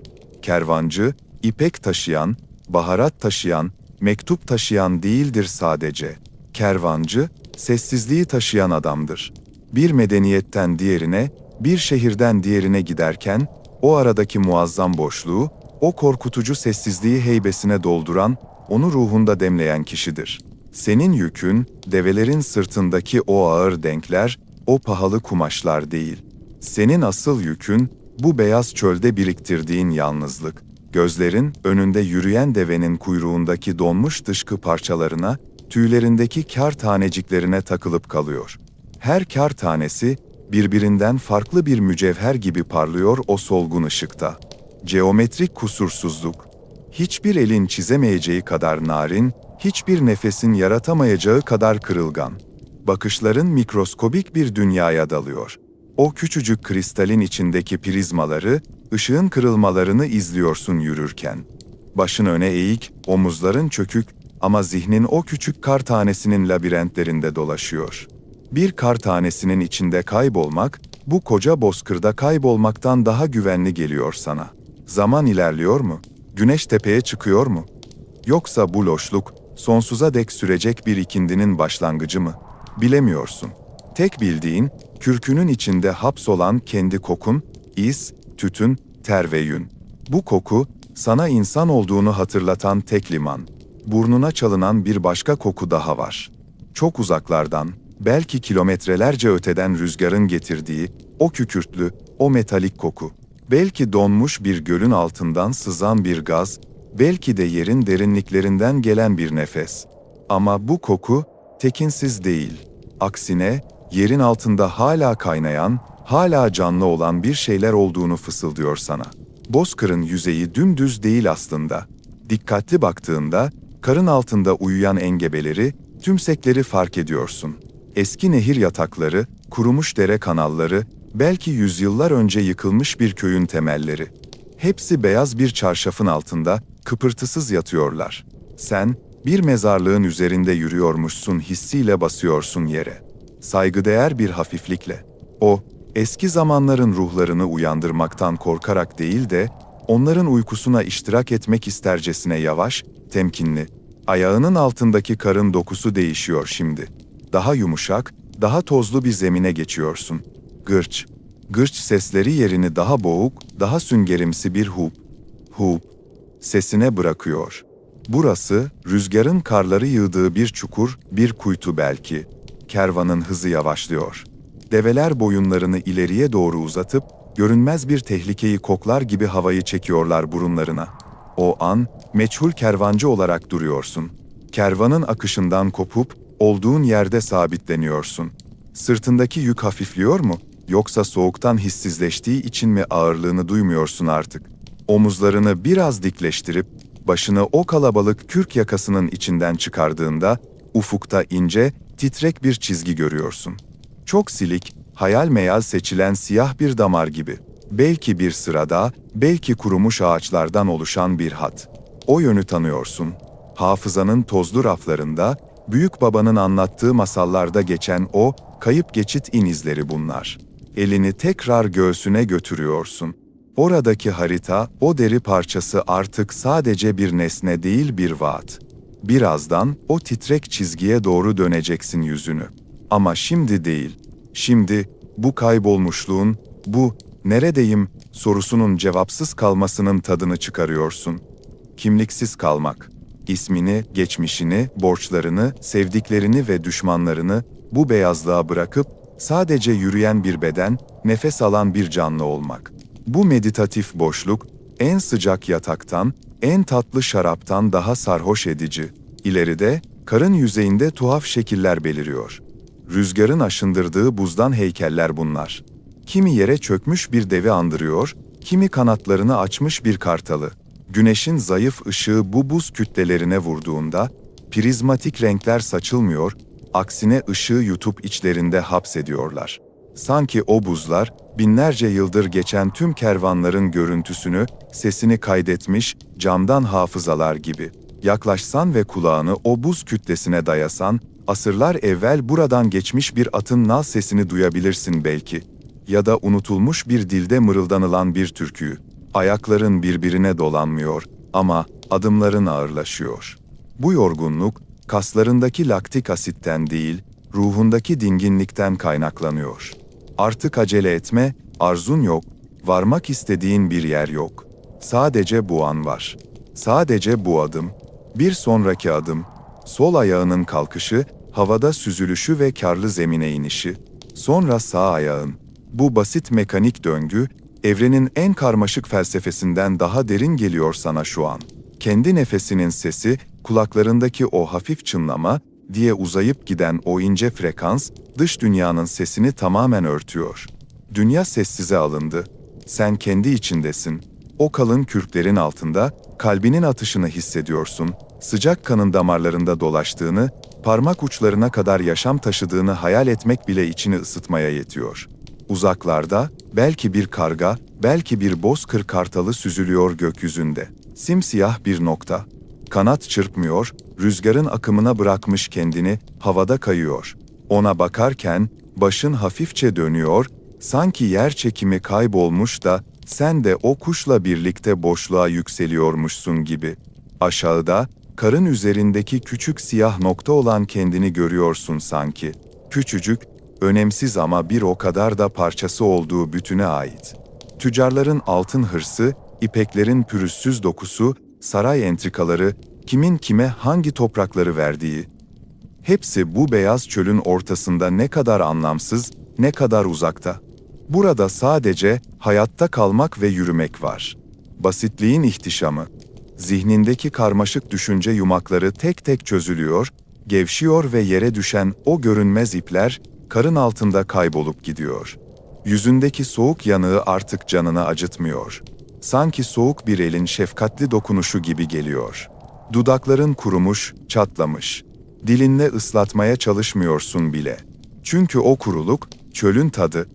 Kervancı, ipek taşıyan, baharat taşıyan, mektup taşıyan değildir sadece. Kervancı, sessizliği taşıyan adamdır. Bir medeniyetten diğerine, bir şehirden diğerine giderken, o aradaki muazzam boşluğu, o korkutucu sessizliği heybesine dolduran, onu ruhunda demleyen kişidir. Senin yükün, develerin sırtındaki o ağır denkler, o pahalı kumaşlar değil. Senin asıl yükün, bu beyaz çölde biriktirdiğin yalnızlık. Gözlerin, önünde yürüyen devenin kuyruğundaki donmuş dışkı parçalarına, tüylerindeki kâr taneciklerine takılıp kalıyor. Her kâr tanesi, birbirinden farklı bir mücevher gibi parlıyor o solgun ışıkta. Geometrik kusursuzluk, hiçbir elin çizemeyeceği kadar narin, hiçbir nefesin yaratamayacağı kadar kırılgan. Bakışların mikroskobik bir dünyaya dalıyor. O küçücük kristalin içindeki prizmaları, ışığın kırılmalarını izliyorsun yürürken. Başın öne eğik, omuzların çökük ama zihnin o küçük kar tanesinin labirentlerinde dolaşıyor. Bir kar tanesinin içinde kaybolmak, bu koca bozkırda kaybolmaktan daha güvenli geliyor sana. Zaman ilerliyor mu? Güneş tepeye çıkıyor mu? Yoksa bu loşluk, sonsuza dek sürecek bir ikindinin başlangıcı mı? Bilemiyorsun. Tek bildiğin, kürkünün içinde hapsolan kendi kokun, iz, tütün, ter ve yün. Bu koku, sana insan olduğunu hatırlatan tek liman. Burnuna çalınan bir başka koku daha var. Çok uzaklardan, belki kilometrelerce öteden rüzgarın getirdiği, o kükürtlü, o metalik koku. Belki donmuş bir gölün altından sızan bir gaz, belki de yerin derinliklerinden gelen bir nefes. Ama bu koku, tekinsiz değil. Aksine, yerin altında hala kaynayan, hala canlı olan bir şeyler olduğunu fısıldıyor sana. Bozkırın yüzeyi dümdüz değil aslında. Dikkatli baktığında, karın altında uyuyan engebeleri, tümsekleri fark ediyorsun. Eski nehir yatakları, kurumuş dere kanalları, belki yüzyıllar önce yıkılmış bir köyün temelleri. Hepsi beyaz bir çarşafın altında, kıpırtısız yatıyorlar. Sen, bir mezarlığın üzerinde yürüyormuşsun hissiyle basıyorsun yere. Saygıdeğer bir hafiflikle. O, eski zamanların ruhlarını uyandırmaktan korkarak değil de, onların uykusuna iştirak etmek istercesine yavaş, temkinli. Ayağının altındaki karın dokusu değişiyor şimdi. Daha yumuşak, daha tozlu bir zemine geçiyorsun. Gırç. Gırç sesleri yerini daha boğuk, daha süngerimsi bir hup, hup sesine bırakıyor. Burası, rüzgarın karları yığdığı bir çukur, bir kuytu belki. Kervanın hızı yavaşlıyor. Develer boyunlarını ileriye doğru uzatıp, görünmez bir tehlikeyi koklar gibi havayı çekiyorlar burunlarına. O an, meçhul kervancı olarak duruyorsun. Kervanın akışından kopup, olduğun yerde sabitleniyorsun. Sırtındaki yük hafifliyor mu? Yoksa soğuktan hissizleştiği için mi ağırlığını duymuyorsun artık? Omuzlarını biraz dikleştirip, başını o kalabalık kürk yakasının içinden çıkardığında, ufukta ince, titrek bir çizgi görüyorsun. Çok silik, hayal meyal seçilen siyah bir damar gibi. Belki bir sırada, belki kurumuş ağaçlardan oluşan bir hat. O yönü tanıyorsun. Hafızanın tozlu raflarında, büyük babanın anlattığı masallarda geçen o, kayıp geçit izleri bunlar. Elini tekrar göğsüne götürüyorsun. Oradaki harita, o deri parçası artık sadece bir nesne değil bir vaat. Birazdan o titrek çizgiye doğru döneceksin yüzünü. Ama şimdi değil. Şimdi bu kaybolmuşluğun, bu neredeyim sorusunun cevapsız kalmasının tadını çıkarıyorsun. Kimliksiz kalmak. İsmini, geçmişini, borçlarını, sevdiklerini ve düşmanlarını bu beyazlığa bırakıp sadece yürüyen bir beden, nefes alan bir canlı olmak. Bu meditatif boşluk, en sıcak yataktan, en tatlı şaraptan daha sarhoş edici. İleride, karın yüzeyinde tuhaf şekiller beliriyor. Rüzgarın aşındırdığı buzdan heykeller bunlar. Kimi yere çökmüş bir devi andırıyor, kimi kanatlarını açmış bir kartalı. Güneşin zayıf ışığı bu buz kütlelerine vurduğunda, Prizmatik renkler saçılmıyor, aksine ışığı yutup içlerinde hapsediyorlar. Sanki o buzlar, binlerce yıldır geçen tüm kervanların görüntüsünü, sesini kaydetmiş, camdan hafızalar gibi. Yaklaşsan ve kulağını o buz kütlesine dayasan, asırlar evvel buradan geçmiş bir atın nal sesini duyabilirsin belki. Ya da unutulmuş bir dilde mırıldanılan bir türküyü. Ayakların birbirine dolanmıyor ama adımların ağırlaşıyor. Bu yorgunluk, kaslarındaki laktik asitten değil, ruhundaki dinginlikten kaynaklanıyor. Artık acele etme, arzun yok, varmak istediğin bir yer yok. Sadece bu an var. Sadece bu adım, bir sonraki adım, sol ayağının kalkışı, havada süzülüşü ve karlı zemine inişi, sonra sağ ayağın. Bu basit mekanik döngü, evrenin en karmaşık felsefesinden daha derin geliyor sana şu an. Kendi nefesinin sesi, kulaklarındaki o hafif çınlama, diye uzayıp giden o ince frekans, dış dünyanın sesini tamamen örtüyor. Dünya sessize alındı. Sen kendi içindesin. O kalın kürklerin altında, kalbinin atışını hissediyorsun. Sıcak kanın damarlarında dolaştığını, parmak uçlarına kadar yaşam taşıdığını hayal etmek bile içini ısıtmaya yetiyor. Uzaklarda, belki bir karga, belki bir bozkır kartalı süzülüyor gökyüzünde. Simsiyah bir nokta. Kanat çırpmıyor, rüzgarın akımına bırakmış kendini, havada kayıyor. Ona bakarken, başın hafifçe dönüyor, sanki yer çekimi kaybolmuş da, sen de o kuşla birlikte boşluğa yükseliyormuşsun gibi. Aşağıda, karın üzerindeki küçük siyah nokta olan kendini görüyorsun sanki. Küçücük, önemsiz ama bir o kadar da parçası olduğu bütüne ait. Tüccarların altın hırsı, ipeklerin pürüzsüz dokusu, saray entrikaları, kimin kime hangi toprakları verdiği. Hepsi bu beyaz çölün ortasında ne kadar anlamsız, ne kadar uzakta. Burada sadece hayatta kalmak ve yürümek var. Basitliğin ihtişamı. Zihnindeki karmaşık düşünce yumakları tek tek çözülüyor, gevşiyor ve yere düşen o görünmez ipler, karın altında kaybolup gidiyor. Yüzündeki soğuk yanığı artık canını acıtmıyor. Sanki soğuk bir elin şefkatli dokunuşu gibi geliyor. Dudakların kurumuş, çatlamış. Dilinle ıslatmaya çalışmıyorsun bile. Çünkü o kuruluk, çölün tadı,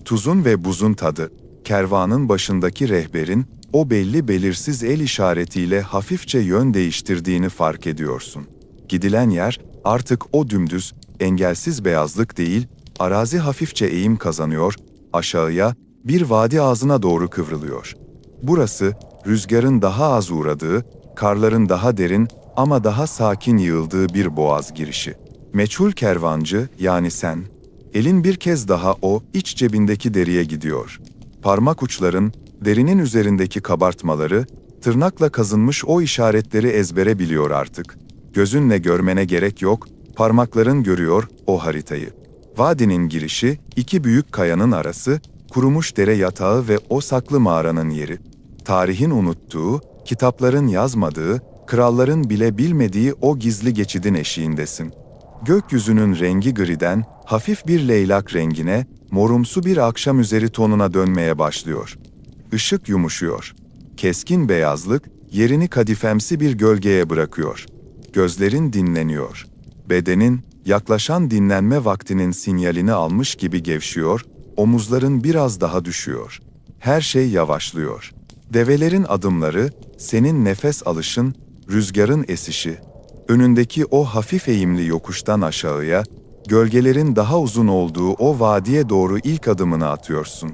tuzun ve buzun tadı, kervanın başındaki rehberin, o belli belirsiz el işaretiyle hafifçe yön değiştirdiğini fark ediyorsun. Gidilen yer, artık o dümdüz, engelsiz beyazlık değil, arazi hafifçe eğim kazanıyor, aşağıya, bir vadi ağzına doğru kıvrılıyor. Burası, rüzgarın daha az uğradığı, karların daha derin ama daha sakin yığıldığı bir boğaz girişi. Meçhul kervancı, yani sen, elin bir kez daha o iç cebindeki deriye gidiyor. Parmak uçların, derinin üzerindeki kabartmaları, tırnakla kazınmış o işaretleri ezbere biliyor artık. Gözünle görmene gerek yok, parmakların görüyor o haritayı. Vadinin girişi, iki büyük kayanın arası, kurumuş dere yatağı ve o saklı mağaranın yeri. Tarihin unuttuğu, kitapların yazmadığı, kralların bile bilmediği o gizli geçidin eşiğindesin. Gökyüzünün rengi griden, hafif bir leylak rengine, morumsu bir akşam üzeri tonuna dönmeye başlıyor. Işık yumuşuyor. Keskin beyazlık, yerini kadifemsi bir gölgeye bırakıyor. Gözlerin dinleniyor. Bedenin, yaklaşan dinlenme vaktinin sinyalini almış gibi gevşiyor, omuzların biraz daha düşüyor. Her şey yavaşlıyor. Develerin adımları, senin nefes alışın, rüzgarın esişi. Önündeki o hafif eğimli yokuştan aşağıya, gölgelerin daha uzun olduğu o vadiye doğru ilk adımını atıyorsun.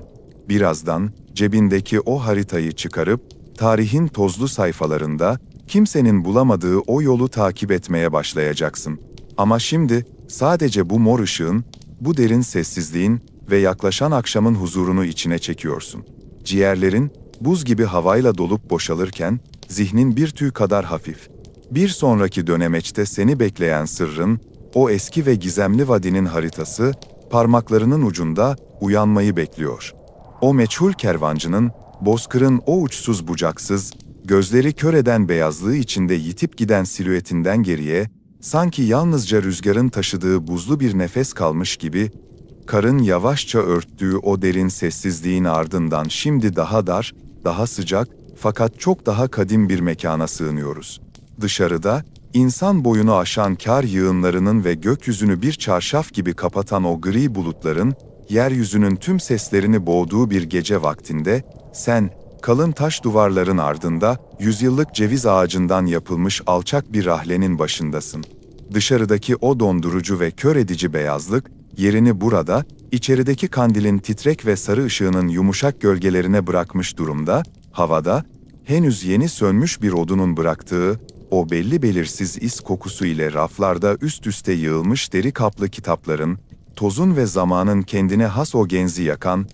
Birazdan, cebindeki o haritayı çıkarıp, tarihin tozlu sayfalarında, kimsenin bulamadığı o yolu takip etmeye başlayacaksın. Ama şimdi, sadece bu mor ışığın, bu derin sessizliğin ve yaklaşan akşamın huzurunu içine çekiyorsun. Ciğerlerin, buz gibi havayla dolup boşalırken, zihnin bir tüy kadar hafif. Bir sonraki dönemeçte seni bekleyen sırrın, o eski ve gizemli vadinin haritası, parmaklarının ucunda uyanmayı bekliyor. O meçhul kervancının, bozkırın o uçsuz bucaksız, gözleri kör eden beyazlığı içinde yitip giden silüetinden geriye, sanki yalnızca rüzgarın taşıdığı buzlu bir nefes kalmış gibi, karın yavaşça örttüğü o derin sessizliğin ardından şimdi daha dar, daha sıcak, fakat çok daha kadim bir mekana sığınıyoruz. Dışarıda, İnsan boyunu aşan kar yığınlarının ve gökyüzünü bir çarşaf gibi kapatan o gri bulutların, yeryüzünün tüm seslerini boğduğu bir gece vaktinde, sen, kalın taş duvarların ardında, yüzyıllık ceviz ağacından yapılmış alçak bir rahlenin başındasın. Dışarıdaki o dondurucu ve kör edici beyazlık, yerini burada, içerideki kandilin titrek ve sarı ışığının yumuşak gölgelerine bırakmış durumda, havada, henüz yeni sönmüş bir odunun bıraktığı, o belli belirsiz is kokusu ile raflarda üst üste yığılmış deri kaplı kitapların, tozun ve zamanın kendine has o genzi yakan,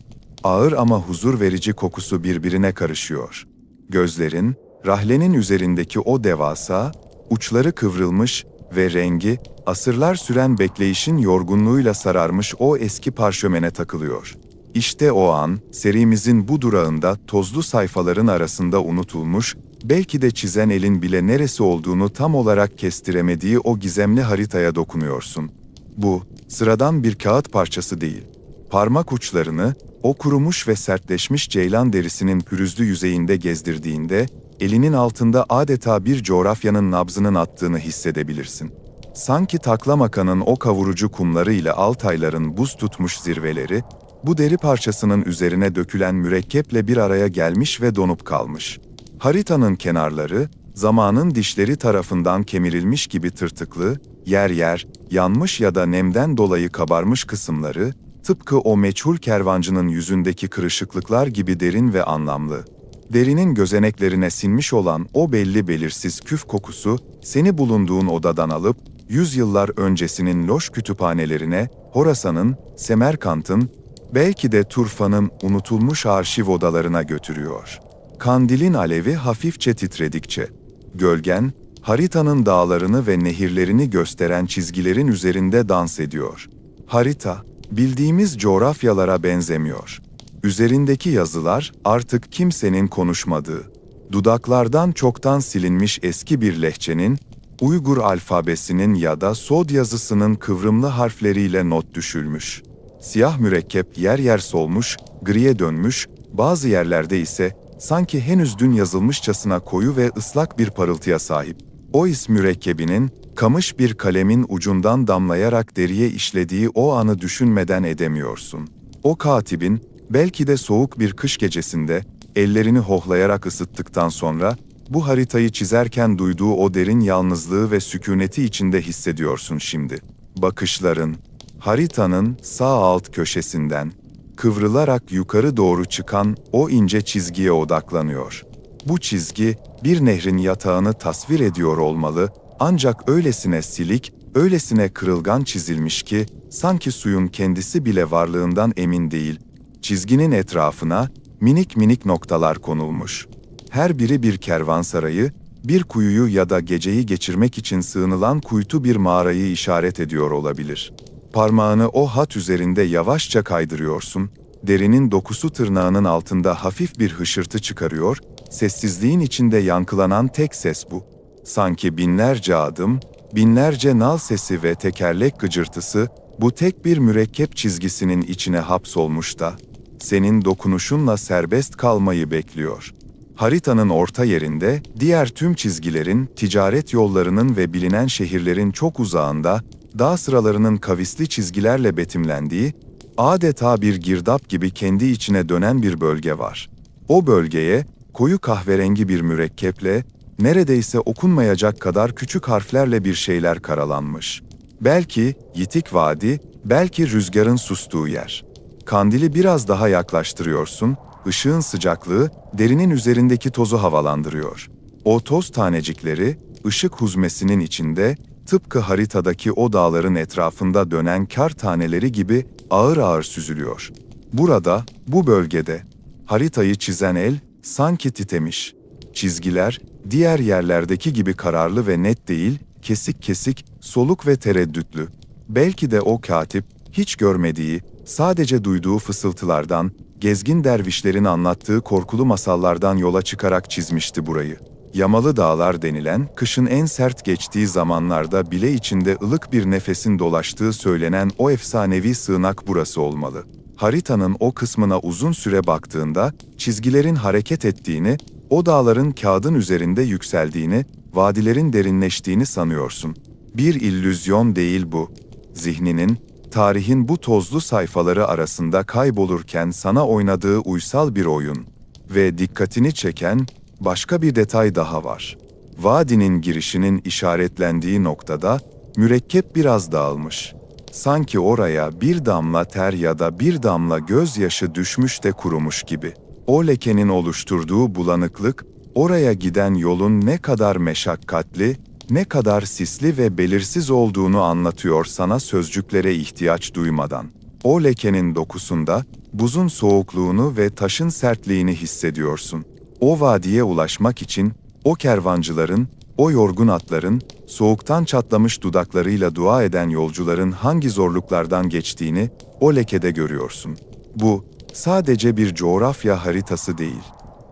ağır ama huzur verici kokusu birbirine karışıyor. Gözlerin, rahlenin üzerindeki o devasa, uçları kıvrılmış ve rengi, asırlar süren bekleyişin yorgunluğuyla sararmış o eski parşömene takılıyor. İşte o an, serimizin bu durağında tozlu sayfaların arasında unutulmuş, belki de çizen elin bile neresi olduğunu tam olarak kestiremediği o gizemli haritaya dokunuyorsun. Bu, sıradan bir kağıt parçası değil. Parmak uçlarını, o kurumuş ve sertleşmiş ceylan derisinin pürüzlü yüzeyinde gezdirdiğinde, elinin altında adeta bir coğrafyanın nabzının attığını hissedebilirsin. Sanki Taklamakan'ın o kavurucu kumları ile Altayların buz tutmuş zirveleri, bu deri parçasının üzerine dökülen mürekkeple bir araya gelmiş ve donup kalmış. Haritanın kenarları, zamanın dişleri tarafından kemirilmiş gibi tırtıklı, yer yer, yanmış ya da nemden dolayı kabarmış kısımları, tıpkı o meçhul kervancının yüzündeki kırışıklıklar gibi derin ve anlamlı. Derinin gözeneklerine sinmiş olan o belli belirsiz küf kokusu, seni bulunduğun odadan alıp, yüzyıllar öncesinin loş kütüphanelerine, Horasan'ın, Semerkant'ın, belki de Turfan'ın unutulmuş arşiv odalarına götürüyor. Kandilin alevi hafifçe titredikçe, gölgen, haritanın dağlarını ve nehirlerini gösteren çizgilerin üzerinde dans ediyor. Harita, bildiğimiz coğrafyalara benzemiyor. Üzerindeki yazılar artık kimsenin konuşmadığı, dudaklardan çoktan silinmiş eski bir lehçenin, Uygur alfabesinin ya da Sod yazısının kıvrımlı harfleriyle not düşülmüş. Siyah mürekkep yer yer solmuş, griye dönmüş, bazı yerlerde ise sanki henüz dün yazılmışçasına koyu ve ıslak bir parıltıya sahip. O is mürekkebinin, kamış bir kalemin ucundan damlayarak deriye işlediği o anı düşünmeden edemiyorsun. O katibin, belki de soğuk bir kış gecesinde, ellerini hohlayarak ısıttıktan sonra, bu haritayı çizerken duyduğu o derin yalnızlığı ve sükûneti içinde hissediyorsun şimdi. Bakışların, haritanın sağ alt köşesinden, kıvrılarak yukarı doğru çıkan o ince çizgiye odaklanıyor. Bu çizgi, bir nehrin yatağını tasvir ediyor olmalı, ancak öylesine silik, öylesine kırılgan çizilmiş ki, sanki suyun kendisi bile varlığından emin değil. Çizginin etrafına, minik minik noktalar konulmuş. Her biri bir kervansarayı, bir kuyuyu ya da geceyi geçirmek için sığınılan kuytu bir mağarayı işaret ediyor olabilir. Parmağını o hat üzerinde yavaşça kaydırıyorsun, derinin dokusu tırnağının altında hafif bir hışırtı çıkarıyor, sessizliğin içinde yankılanan tek ses bu. Sanki binlerce adım, binlerce nal sesi ve tekerlek gıcırtısı, bu tek bir mürekkep çizgisinin içine hapsolmuş da, senin dokunuşunla serbest kalmayı bekliyor. Haritanın orta yerinde, diğer tüm çizgilerin, ticaret yollarının ve bilinen şehirlerin çok uzağında, dağ sıralarının kavisli çizgilerle betimlendiği, adeta bir girdap gibi kendi içine dönen bir bölge var. O bölgeye, koyu kahverengi bir mürekkeple, neredeyse okunmayacak kadar küçük harflerle bir şeyler karalanmış. Belki Yitik Vadi, belki rüzgarın sustuğu yer. Kandili biraz daha yaklaştırıyorsun, ışığın sıcaklığı derinin üzerindeki tozu havalandırıyor. O toz tanecikleri, ışık huzmesinin içinde, tıpkı haritadaki o dağların etrafında dönen kar taneleri gibi ağır ağır süzülüyor. Burada, bu bölgede, haritayı çizen el sanki titremiş. Çizgiler, diğer yerlerdeki gibi kararlı ve net değil, kesik kesik, soluk ve tereddütlü. Belki de o katip, hiç görmediği, sadece duyduğu fısıltılardan, gezgin dervişlerin anlattığı korkulu masallardan yola çıkarak çizmişti burayı. Yamalı dağlar denilen, kışın en sert geçtiği zamanlarda bile içinde ılık bir nefesin dolaştığı söylenen o efsanevi sığınak burası olmalı. Haritanın o kısmına uzun süre baktığında, çizgilerin hareket ettiğini, o dağların kağıdın üzerinde yükseldiğini, Vadilerin derinleştiğini sanıyorsun. Bir illüzyon değil bu. Zihninin, tarihin bu tozlu sayfaları arasında kaybolurken sana oynadığı uysal bir oyun. Ve dikkatini çeken başka bir detay daha var. Vadinin girişinin işaretlendiği noktada mürekkep biraz dağılmış. Sanki oraya bir damla ter ya da bir damla gözyaşı düşmüş de kurumuş gibi. O lekenin oluşturduğu bulanıklık, oraya giden yolun ne kadar meşakkatli, ne kadar sisli ve belirsiz olduğunu anlatıyor sana sözcüklere ihtiyaç duymadan. O lekenin dokusunda, buzun soğukluğunu ve taşın sertliğini hissediyorsun. O vadiye ulaşmak için, o kervancıların, o yorgun atların, soğuktan çatlamış dudaklarıyla dua eden yolcuların hangi zorluklardan geçtiğini o lekede görüyorsun. Bu, sadece bir coğrafya haritası değil.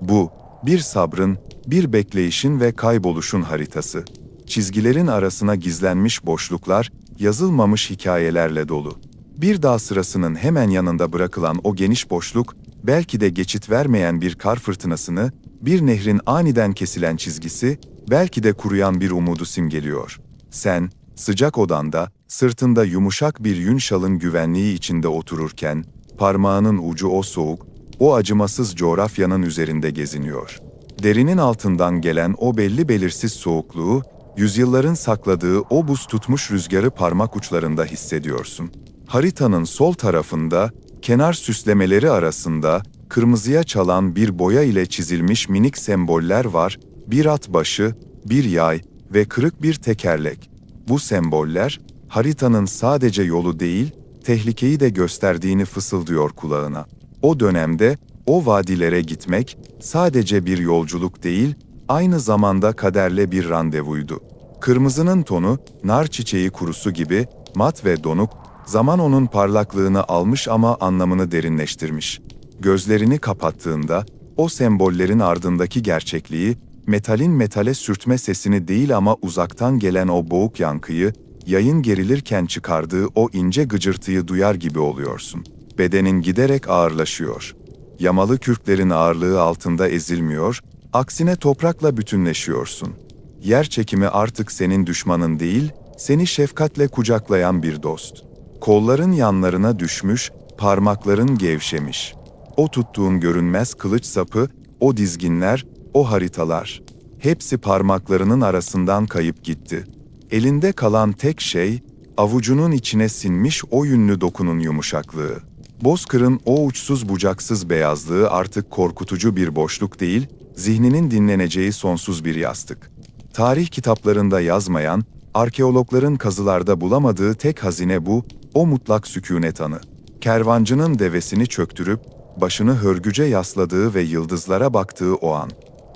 Bu, bir sabrın, bir bekleyişin ve kayboluşun haritası. Çizgilerin arasına gizlenmiş boşluklar, yazılmamış hikayelerle dolu. Bir dağ sırasının hemen yanında bırakılan o geniş boşluk, belki de geçit vermeyen bir kar fırtınasını, bir nehrin aniden kesilen çizgisi, belki de kuruyan bir umudu simgeliyor. Sen, sıcak odanda, sırtında yumuşak bir yün şalın güvenliği içinde otururken, parmağının ucu o soğuk, o acımasız coğrafyanın üzerinde geziniyor. Derinin altından gelen o belli belirsiz soğukluğu, yüzyılların sakladığı o buz tutmuş rüzgarı parmak uçlarında hissediyorsun. Haritanın sol tarafında, kenar süslemeleri arasında, kırmızıya çalan bir boya ile çizilmiş minik semboller var, bir at başı, bir yay ve kırık bir tekerlek. Bu semboller, haritanın sadece yolu değil, tehlikeyi de gösterdiğini fısıldıyor kulağına. O dönemde, o vadilere gitmek, sadece bir yolculuk değil, aynı zamanda kaderle bir randevuydu. Kırmızının tonu, nar çiçeği kurusu gibi, mat ve donuk, zaman onun parlaklığını almış ama anlamını derinleştirmiş. Gözlerini kapattığında, o sembollerin ardındaki gerçekliği, metalin metale sürtme sesini değil ama uzaktan gelen o boğuk yankıyı, yayın gerilirken çıkardığı o ince gıcırtıyı duyar gibi oluyorsun. Bedenin giderek ağırlaşıyor. Yamalı kürklerin ağırlığı altında ezilmiyor, aksine toprakla bütünleşiyorsun. Yer çekimi artık senin düşmanın değil, seni şefkatle kucaklayan bir dost. Kolların yanlarına düşmüş, parmakların gevşemiş. O tuttuğun görünmez kılıç sapı, o dizginler, o haritalar. Hepsi parmaklarının arasından kayıp gitti. Elinde kalan tek şey, avucunun içine sinmiş o yünlü dokunun yumuşaklığı. Bozkır'ın o uçsuz bucaksız beyazlığı artık korkutucu bir boşluk değil, zihninin dinleneceği sonsuz bir yastık. Tarih kitaplarında yazmayan, arkeologların kazılarda bulamadığı tek hazine bu, o mutlak sükûnet anı. Kervancının devesini çöktürüp, başını hörgüce yasladığı ve yıldızlara baktığı o an.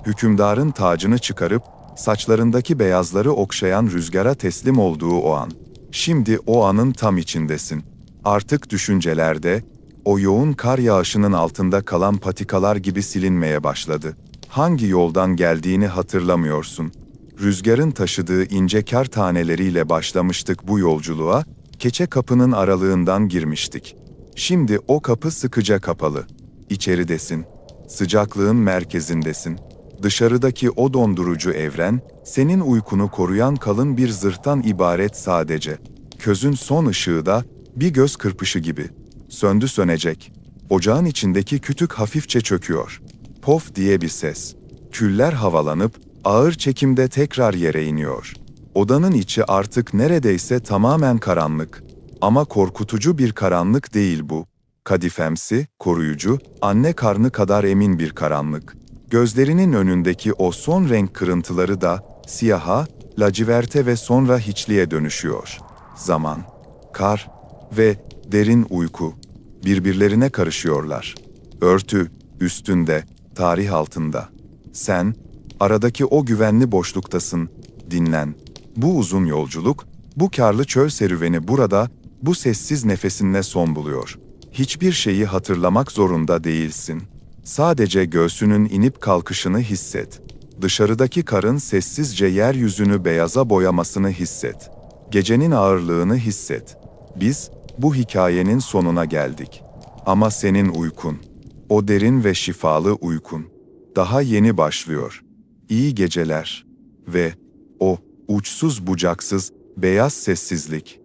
Hükümdarın tacını çıkarıp, saçlarındaki beyazları okşayan rüzgara teslim olduğu o an. Şimdi o anın tam içindesin. Artık düşüncelerde, o yoğun kar yağışının altında kalan patikalar gibi silinmeye başladı. Hangi yoldan geldiğini hatırlamıyorsun. Rüzgarın taşıdığı ince kar taneleriyle başlamıştık bu yolculuğa, keçe kapının aralığından girmiştik. Şimdi o kapı sıkıca kapalı. İçeridesin. Sıcaklığın merkezindesin. Dışarıdaki o dondurucu evren, senin uykunu koruyan kalın bir zırhtan ibaret sadece. Közün son ışığı da, bir göz kırpışı gibi. Söndü sönecek. Ocağın içindeki kütük hafifçe çöküyor. Pof diye bir ses. Küller havalanıp, ağır çekimde tekrar yere iniyor. Odanın içi artık neredeyse tamamen karanlık. Ama korkutucu bir karanlık değil bu. Kadifemsi, koruyucu, anne karnı kadar emin bir karanlık. Gözlerinin önündeki o son renk kırıntıları da siyaha, laciverte ve sonra hiçliğe dönüşüyor. Zaman, kar ve derin uyku birbirlerine karışıyorlar. Örtü, üstünde, tarih altında. Sen, aradaki o güvenli boşluktasın, dinlen. Bu uzun yolculuk, bu karlı çöl serüveni burada, bu sessiz nefesinle son buluyor. Hiçbir şeyi hatırlamak zorunda değilsin. Sadece göğsünün inip kalkışını hisset. Dışarıdaki karın sessizce yeryüzünü beyaza boyamasını hisset. Gecenin ağırlığını hisset. Biz, bu hikayenin sonuna geldik. Ama senin uykun, o derin ve şifalı uykun, daha yeni başlıyor. İyi geceler ve O, uçsuz bucaksız, beyaz sessizlik.